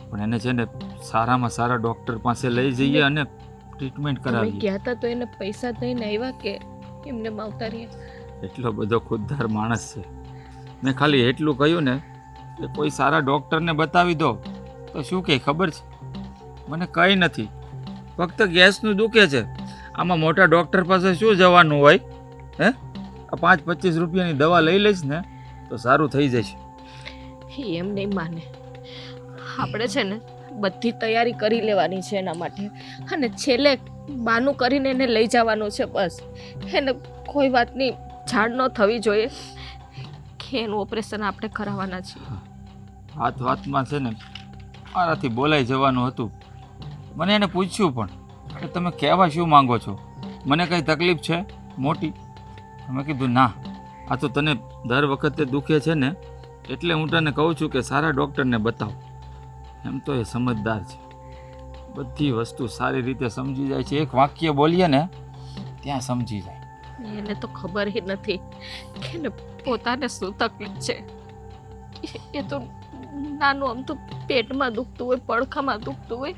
S5: પણ એને છે ને સારામાં સારા ડૉક્ટર પાસે લઈ જઈએ અને ટ્રીટમેન્ટ
S6: અમે
S5: કરાવીએ.
S6: ગયા હતા તો એને પૈસા દઈને આવ્યા કે એમને માવતારીએ?
S5: એટલો બધો ખુદદાર માણસ છે. મેં ખાલી એટલું કહ્યું ને કે કોઈ સારા ડૉક્ટરને બતાવી દો તો શું કહે ખબર છે? મને કંઈ નથી, ફક્ત ગેસનું દુખે છે. આમાં મોટા ડૉક્ટર પાસે શું જવાનું હોય? હે, આ 5-25 રૂપિયાની દવા લઈ લઈશ ને તો સારું થઈ જશે.
S6: એમ નહીં માને. આપણે છે ને બધી તૈયારી કરી લેવાની છે એના માટે, અને છેલ્લે બાનું કરીને એને લઈ જવાનું છે. બસ એને કોઈ વાતની જાણ ન થવી જોઈએ કે એનું ઓપરેશન આપણે કરાવવાના છીએ.
S5: વાતમાં છે ને મારાથી બોલાઈ જવાનું હતું. મને એને પૂછ્યું પણ કે તમે કહેવા શું માંગો છો, મને કંઈ તકલીફ છે મોટી? મેં કીધું ના, આ તો તને દર વખતે દુખે છે ને એટલે હું તને કહું છું કે સારા ડૉક્ટરને બતાવ. એમ તો એ સમજદાર છે, બધી વસ્તુ સારી રીતે સમજી જાય છે. એક વાક્ય બોલીએ ને ત્યાં સમજી જાય.
S6: એને તો ખબર જ નથી કે એને પોતાને શું તકલીફ છે. એ તો નાનું આમ તો પેટમાં દુખતું હોય, પડખામાં દુખતું હોય,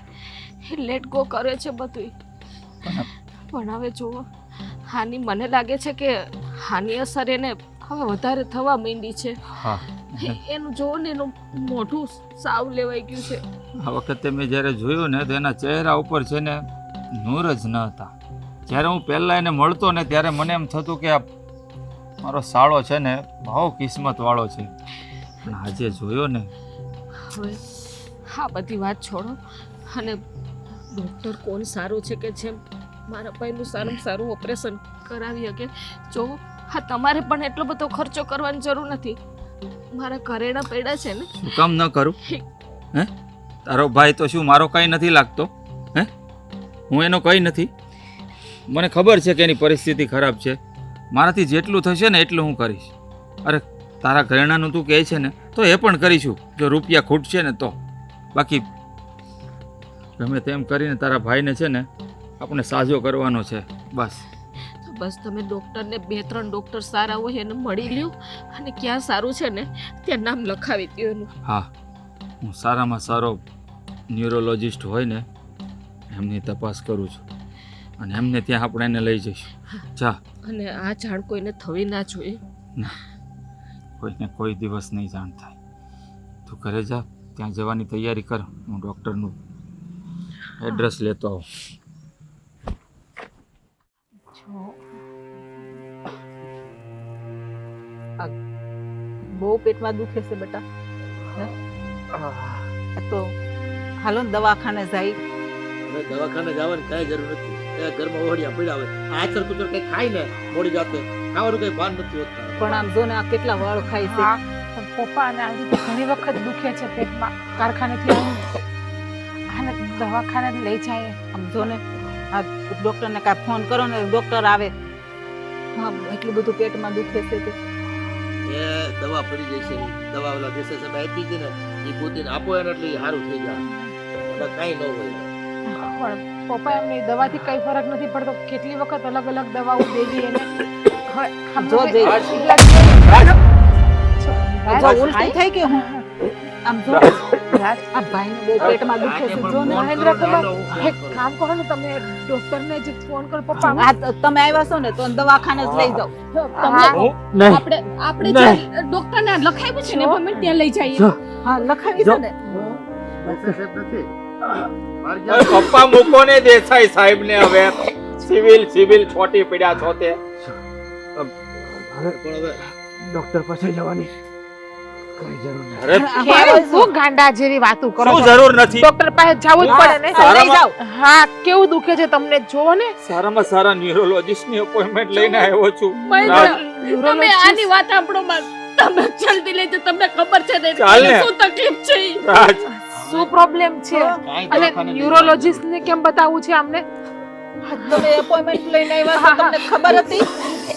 S6: એ લેટ ગો કરે છે બધું. પણ હવે જુઓ, હાની મને લાગે છે કે હાની અસર એને હવે વધારે થવા માંડી છે.
S5: હા,
S6: એનું જુઓ ને એનું મોઢું સાવ લેવાઈ ગયું છે.
S5: આ વખતે મેં જ્યારે જોયું ને તો એના ચહેરા ઉપર છે ને નૂર જ ન હતા. જ્યારે હું પહેલાં એને મળતો ને ત્યારે મને એમ થતું કે આ મારો સાળો છે ને બહુ કિસ્મતવાળો છે, પણ આજે જોયો ને.
S6: હવે આ બધી વાત છોડો અને ડૉક્ટર કોણ સારું છે કે જેમ મારા ભાઈનું સારામાં સારું ઓપરેશન કરાવી શકે. જો હા, તમારે પણ એટલો બધો ખર્ચો કરવાની જરૂર નથી. મારા ઘરેણા પડ્યા છે ને.
S5: શું કામ ન કરું? હે, તારો ભાઈ તો શું મારો કંઈ નથી લાગતો? હે, હું એનો કંઈ નથી. મને ખબર છે કે એની પરિસ્થિતિ ખરાબ છે. મારાથી જેટલું થશે ને એટલું હું કરીશ. અરે તારા ઘરેણાનું તું કહે છે ને તો એ પણ કરીશું જો રૂપિયા ખૂટશે ને તો. બાકી ગમે તેમ કરીને તારા ભાઈને છે ને આપણે સાજો કરવાનો છે બસ.
S6: તો બસ તમે ડૉક્ટરને 2-3 ડૉક્ટર સારા હોય એને મળી લ્યો અને ક્યાં સારું છે ને ત્યાં નામ લખાવી દો એનું.
S5: હા, હું સારામાં સારો ન્યુરોલોજિસ્ટ હોય ને એમની તપાસ કરું છું અને એમને ત્યાં આપણે એને લઈ જઈશું. જા.
S6: અને આ જાણ કોઈને થવી ના જોઈએ.
S5: ના, કોઈને કોઈ દિવસ નહીં જાણ થાય. તું ઘરે જા, ત્યાં જવાની તૈયારી કર. હું ડૉક્ટરનું એડ્રેસ લેતો આવું.
S2: બહુ પેટમાં દુખે છે બેટા. તો હાલો ને દવાખાને જાય.
S8: હવે દવાખાને જવાની કઈ જરૂર નથી. ત્યાં ઘરમાં ઓહળિયા પડ્યા હોય, આચર કુચર કઈ ખાઈ ને મોડી જાતે ખાવાનું કઈ ભાન નથી હોતું.
S2: પણ આમ જો ને આ કેટલા વાળ ખાય છે.
S3: પણ પપ્પા અને આવી રીતે ઘણી વખત દુખે છે પેટમાં કારખાનેથી આવીને. આને દવાખાને લઈ જાય.
S2: આમ જો ને આ ડોક્ટરને કાંઈ ફોન કરો ને ડોક્ટર આવે. હા, એટલું બધું પેટમાં દુખે છે તે.
S8: એ દવા પડી જાય છે, દવા ઓલા દેશે સાહેબ આપી દે ને એ પોતે આપો એને એટલે સારું થઈ જાય. કઈ ન હોય.
S3: પણ પપ્પા એમને દવાથી કઈ ફરક નથી પડતો. કેટલી વખત અલગ અલગ દવાઓ દેવી એને.
S2: જો ઉલટી થઈ ગઈ હું. આમ જો આ ભાઈને બહુ પેટમાં દુખે છે. જો ને
S3: મહેન્દ્ર કુમાર, એક કામ કરો ને તમે ડોક્ટરને જ ફોન કરો. પપ્પા
S2: આ તમે આવ્યા છો ને તો દવાખાને જ લઈ જાઓ.
S6: આપણે ડૉક્ટરને લખાવ્યું છે ને અમે ત્યાં લઈ જઈએ.
S2: હા, લખાવી છે ને.
S5: પપ્પા મૂકો ને દેસાઈ સાહેબ ને. હવે સિવિલ છોટી પડ્યા છો તે.
S8: ડોક્ટર પાસે જવાની કઈ જરૂર નથી.
S3: કેવું શું ગાંડા જેવી વાતો કરો છો?
S5: જરૂર નથી.
S3: ડોક્ટર પાસે જવું જ પડે ને.
S2: લઈ જાઓ.
S3: હા, કેવું દુખે છે તમને જોવો ને.
S5: સારામાં સારા ન્યુરોલોજિસ્ટ ની અપોઇન્ટમેન્ટ લઈને આવ્યો છું.
S3: મહેન્દ્ર,
S6: તમે આની વાત સાંભળો માં. તમે જલ્દી લઈ જાઓ. તમને ખબર છે ને
S5: ચાલ ને.
S6: શું તકલીફ છે ઈ?
S5: રાજ
S3: શું પ્રોબ્લેમ છે
S8: કાંઈ
S3: અને
S8: દવાખાને લઈ
S3: ન્યુરોલોજીસ્ટ ને કેમ બતાવવું છે આમને
S2: તમે એપોઇન્ટમેન્ટ લઈને આવ્યા છો, તમને ખબર હતી?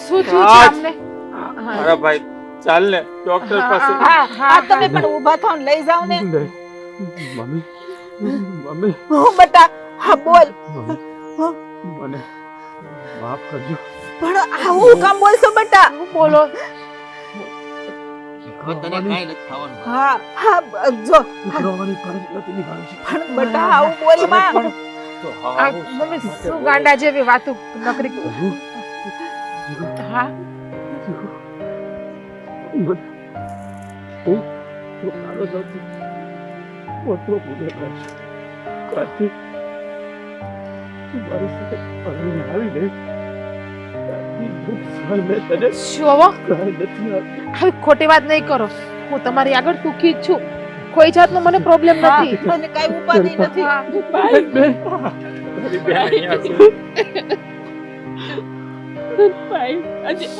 S3: શું થયું છે આમને
S5: મારા ભાઈ ચાલ ને ડોક્ટર પાસે
S2: હા તમે પણ ઊભા થાઓ ને લઈ જાઓ ને.
S7: મમ્મી મમ્મી
S2: હું બેટા, હા બોલ.
S7: મને માફ કરજો.
S2: પણ આવું કામ બોલશો બેટા?
S3: શું બોલો
S8: હવે તને કાંઈ નથી થવાનું.
S2: હા હા જો
S7: દીકરાઓની ફરજ નથી નિભાવી છે.
S2: પણ બેટા આવું બોલ માં.
S3: આ મમ્મી શું ગાંડા જેવી વાતો નકરી હા
S7: મારો સૌથી મોટો ગુનેગાર છે. કાલથી તું મારી સાથે પરણીને આવીને ત્યારથી દુઃખ સહન મેં તને
S3: શોવો
S7: કાંઈ નથી આપ્યું.
S3: આવી ખોટી વાત નહીં કરો. હું તમારી આગળ સુખી જ છું. કોઈ જાતનો મને પ્રોબ્લેમ નથી.
S2: મને કાંઈ ઉપાધિ નથી.
S7: તારી બેન અહીંયા છે.
S6: ભાઈ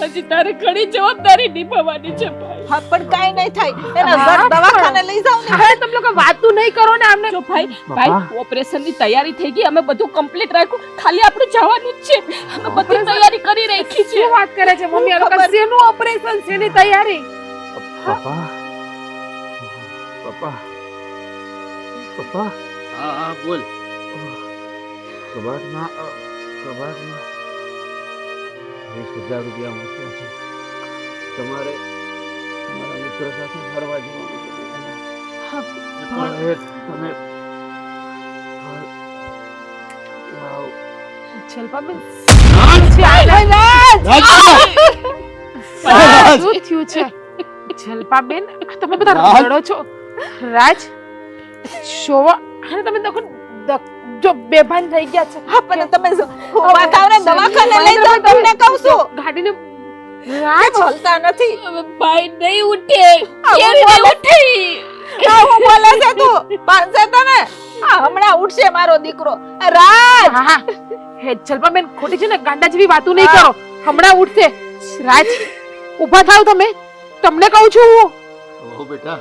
S6: હજી તારે ઘણી જવાબદારી નિભાવવાની છે ભાઈ.
S2: હા પણ કાંઈ નહીં થાય. એના
S3: હા,
S2: ઝટ દવાખાને લઈ જાઓ ને.
S3: હવે તમે લોકો વાતું નહીં કરો ને આમને
S6: જો ભાઈ ઓપરેશનની તૈયારી થઈ ગઈ. અમે બધું કમ્પ્લીટ રાખ્યું. ખાલી આપણે જવાનું જ છે. અમે બધી તૈયારી કરી રાખી છે.
S3: શું વાત કરે છે મમ્મી? આ લોકો શેનું ઓપરેશન શેની તૈયારી?
S7: પપ્પા પપ્પા પપ્પા
S8: હા હા બોલ.
S7: કબાટમાં 20,000 રૂપિયા મૂક્યા છે. તમારે તમારા મિત્રો સાથે ફરવા જવાનું છે. પણ એ તમે લાવ.
S3: જલપાબેન
S8: રાજ!
S3: શું થયું છે જલપાબેન? તમે બધા
S8: રાજ!
S3: રડો છો? રાજ શોવા અને તમે જો બેભાન થઈ ગયા છે.
S2: હા પણ તમે ઊભા થાઓ ને, દવાખાને લઈ જાઓ. તમને કહું છું
S3: ગાડીને રાજ
S2: બોલતા નથી.
S6: ભાઈ નહીં ઉઠે.
S2: આવું
S6: કેવી
S2: બોલે?
S6: રીતે ઉઠે?
S2: આવું બોલે છે તું? બાંધશે તને? આ હમણાં ઉઠશે મારો દીકરો. રાજ
S3: હા હા હે જલપાબેન ખોટી છે ને ગાંડા જેવી વાતો નહીં કરો. હમણાં ઉઠશે. રાજ ઊભા થાવ તમે. તમને કહું છું હું.
S8: ઓ બેટા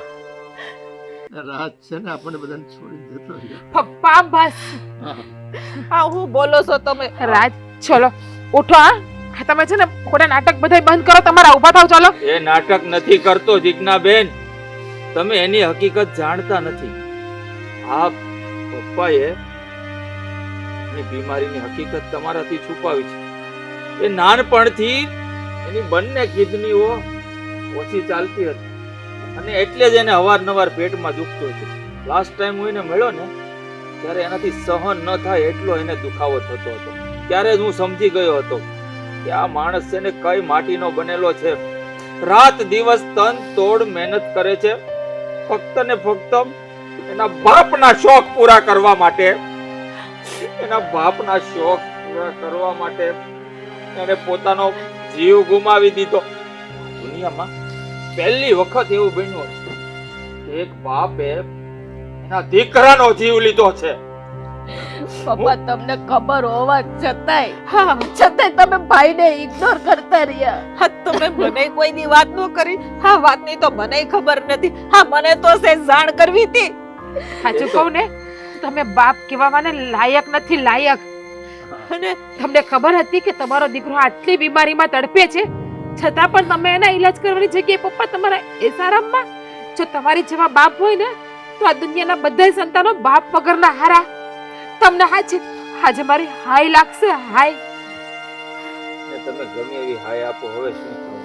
S8: રાત છે ને આપણને બધાને છોડીને જતો રહ્યો.
S3: પપ્પા બસ.
S2: આ હું બોલો છો તમે?
S3: રાજ ચલો ઉઠો. હા તમે છે ને ખોટા નાટક બધાય બંધ કરો. તમારા ઊભા થાવ ચાલો.
S5: એ નાટક નથી કરતો જીજ્ઞાબેન. તમે એની હકીકત જાણતા નથી. આ પપ્પાએ એની બીમારીની હકીકત તમારાથી છુપાવી છે. એ નાનપણથી એની બંને કિડનીઓ ઓછી ચાલતી હતી અને એટલે જ એને અવારનવાર પેટમાં દુખતું હતું. લાસ્ટ ટાઈમ હું એને મળ્યો ને ત્યારે એનાથી સહન ન થાય એટલો એને દુખાવો થતો હતો. ત્યારે જ હું સમજી ગયો હતો કે આ માણસ છે ને કઈ માટીનો બનેલો છે. રાત દિવસ તન તોડ મહેનત કરે છે ફક્ત ને ફક્ત એના બાપના શોખ પૂરા કરવા માટે. એના બાપના શોખ પૂરા કરવા માટે એને પોતાનો જીવ ગુમાવી દીધો. દુનિયામાં પહેલી વખત એવું બન્યું છે કે એક બાપે એના દીકરાનો જીવ લીધો છે.
S6: પપ્પા તમને ખબર હોવા છતાંય તમે ભાઈને ઇગ્નોર કરતા રહ્યા.
S2: હા તમે મને કોઈ દી વાત ન કરી. હા વાતની તો મને ખબર નથી. હા મને તો સે જાણ કરવી હતી.
S3: સાચું કહું ને તમે બાપ કહેવાને લાયક નથી. લાયક. અને તમને ખબર હતી કે તમારો દીકરો આટલી બીમારીમાં તડપે છે છતાં પણ તમે એના ઈલાજ કરવાની જગ્યાએ પપ્પા તમારા એસારામમાં. જો તમારી જેવા બાપ હોય ને તો આ દુનિયાના બધા સંતાનો બાપ વગરના હારા. તમને આજે મારી હાય લાગશે. હાય
S5: ને તમે ગમે એવી હાય આપો હવે શું થયું?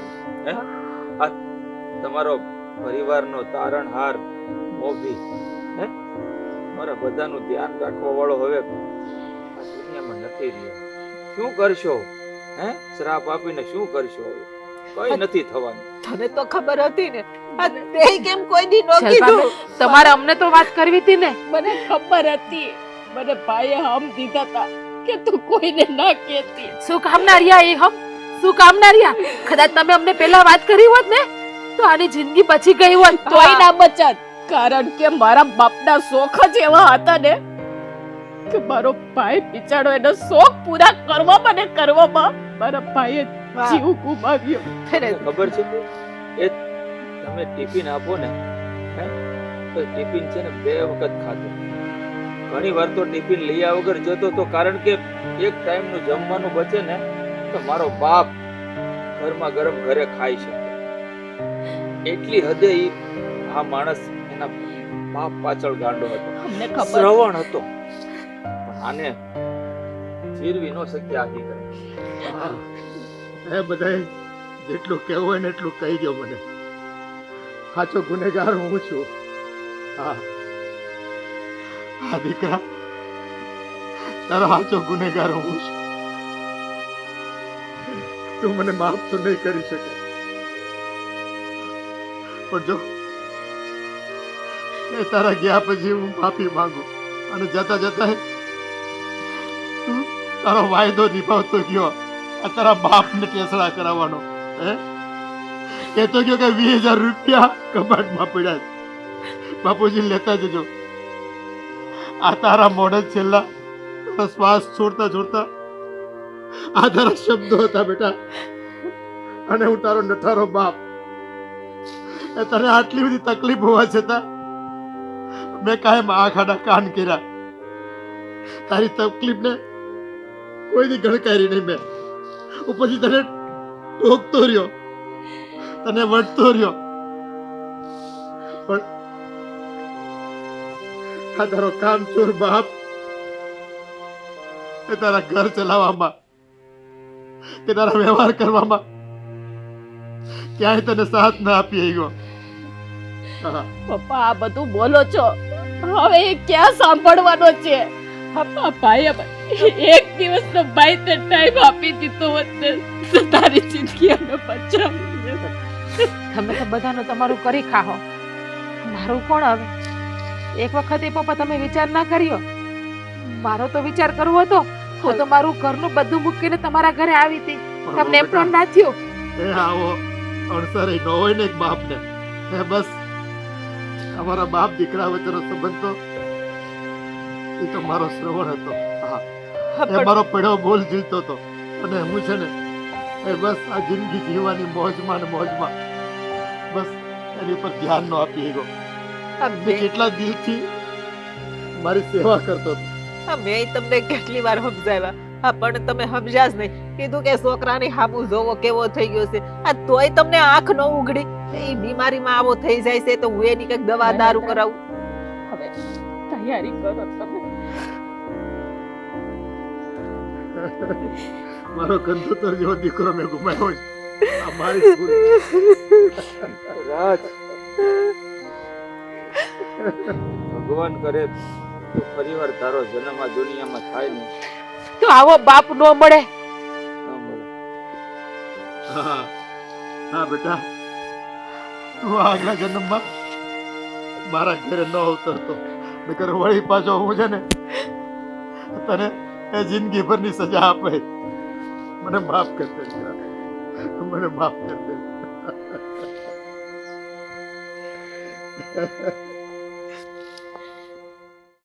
S5: હે? આ તમારો પરિવારનો તારણહાર મોભી હે મારા બધાનું ધ્યાન રાખવા વાળો હવે આ દુનિયામાં નથી રહ્યો. શું કરશો? હે શ્રાપ આપીને શું કરશો? હવે કઈ નથી થવાનું.
S2: તને તો ખબર હતી ને. આ તે કેમ કોઈ દી ન કીધું?
S3: તમારે અમને તો વાત કરવી હતી ને.
S6: મને ખબર હતી. મને ભાઈએ હમ દીધા હતા કે તું કોઈને ના કહેતી.
S3: શું કામના રહ્યા એ હમ? શું કામના રહ્યા? કદાચ તમે અમને પહેલા વાત કરી હોત ને તો આની જિંદગી બચી ગઈ હોત.
S6: તોય ના બચત. કારણ કે મારા બાપના શોખ જ એવા હતા ને
S9: કે મારો ભાઈ બિચારો એનો શોખ પૂરા કરવામાં મારા ભાઈએ જીવ ગુમાવ્યો.
S5: તને ખબર છે એ તમે ટિફિન આપો ને હે, તો ટિફિન છે ને 2 વખત ખાતો. ઘણી વાર તો ટિફિન લઈ આવ્યા વગર જતો તો, કારણ કે એક ટાઈમનું જમવાનું બચે ને તો મારો બાપ ગરમા ગરમ ઘરે ખાઈ શકે. એટલી હદે આ માણસ એના બાપ પાછળ ગાંડો હતો,
S9: અમને ખબર
S5: શ્રવણ હતો. પણ આને જીરવી ન શક્યા આ દીકરા.
S1: એ બધાય જેટલું કહેવું હોય ને એટલું કહી દો મને. સાચો ગુનેગાર હું છું. હા હા દીકરા, તારો સાચો ગુનેગાર હું છું. તું મને માફ તો નહીં કરી શકે, પણ જો એ તારા ગયા પછી હું માફી માંગુ. અને જતા જતા તું તારો વાયદો નિભાવતો ગયો. આ તારા બાપને ટેસડા કરાવવાનો હે કહેતો ગયો કે 20,000 રૂપિયા કબાટમાં પડ્યા છે, બાપુજી લેતા જજો. આ તારા મોઢે છેલ્લા શ્વાસ છોડતા છોડતા આ તારા શબ્દો હતા બેટા. અને હું તારો નઠારો બાપ, એ તને આટલી બધી તકલીફ હોવા છતાં મેં કાયમ આંખ આડા કાન કર્યા. તારી તકલીફને કોઈની ગણકારી નહીં મેં. ઉપરથી તને ટોકતો રહ્યો, તને વટતો રહ્યો. પણ આ તારો કામચોર બાપ એ તારા ઘર ચલાવવામાં કે તારા વ્યવહાર કરવામાં ક્યાંય તને સાથ ના આપી ગયો.
S9: પપ્પા આ બધું બોલો છો, હવે એ ક્યાં સાંભળવાનો છે? પપ્પા ભાઈએ એક દિવસનો ભાઈ તે ટાઈમ આપી દીધો હોત ને તો તારી જિંદગી અમે બચાવી.
S3: તમે તો બધાનું તમારું કરી ખાઓ, મારું કોણ હવે? એક વખત એ પપ્પા તમે વિચાર ના કર્યો? મારો તો વિચાર કરવો હતો. હું તો મારું ઘરનું બધું મૂકીને તમારા ઘરે આવી હતી. તમને એમ પણ ના થયું?
S1: એ આવો અણસરે ન હોય ને એક બાપને. એ બસ અમારા બાપ દીકરા વચ્ચેનો સંબંધ તો એ તો મારો શ્રવણ હતો. હા, એ મારો પડ્યો બોલ જીલતો હતો. અને હું છે ને એ બસ આ જિંદગી જીવવાની મોજમાં ને મોજમાં બસ એની ઉપર ધ્યાન ન આપી ગયો. મેં કેટલા દિલથી મારી સેવા કરતો હતો.
S10: મેં તમને કેટલી વાર સમજાવ્યા, પણ તમે સમજ્યા જ નહીં. કીધું કે છોકરાની હામું જોવો કેવો થઈ ગયો છે. આ તોય તમને આંખ ન ઉઘડી. એ બીમારીમાં આવો થઈ જાય છે તો હું એની કઈક દવા દારૂ કરાવું.
S9: હવે તૈયારી કરો તમે.
S1: મારો કંદોતર જેવો દીકરો મેં ગુમાવ્યો છે. આ મારી ભૂલ.
S5: રાજ, ભગવાન કરે તો ફરીવાર તારો જન્મ આ દુનિયામાં થાય ને
S3: તો આવો બાપ નો મળે.
S5: ન મળે.
S1: હા હા બેટા, તું આગલા જન્મમાં મારા ઘરે ન અવતરતો, નકર વળી પાછો હું છે ને તને એ જિંદગી ભરની સજા આપે. મને માફ કર દે, મને માફ કર દે.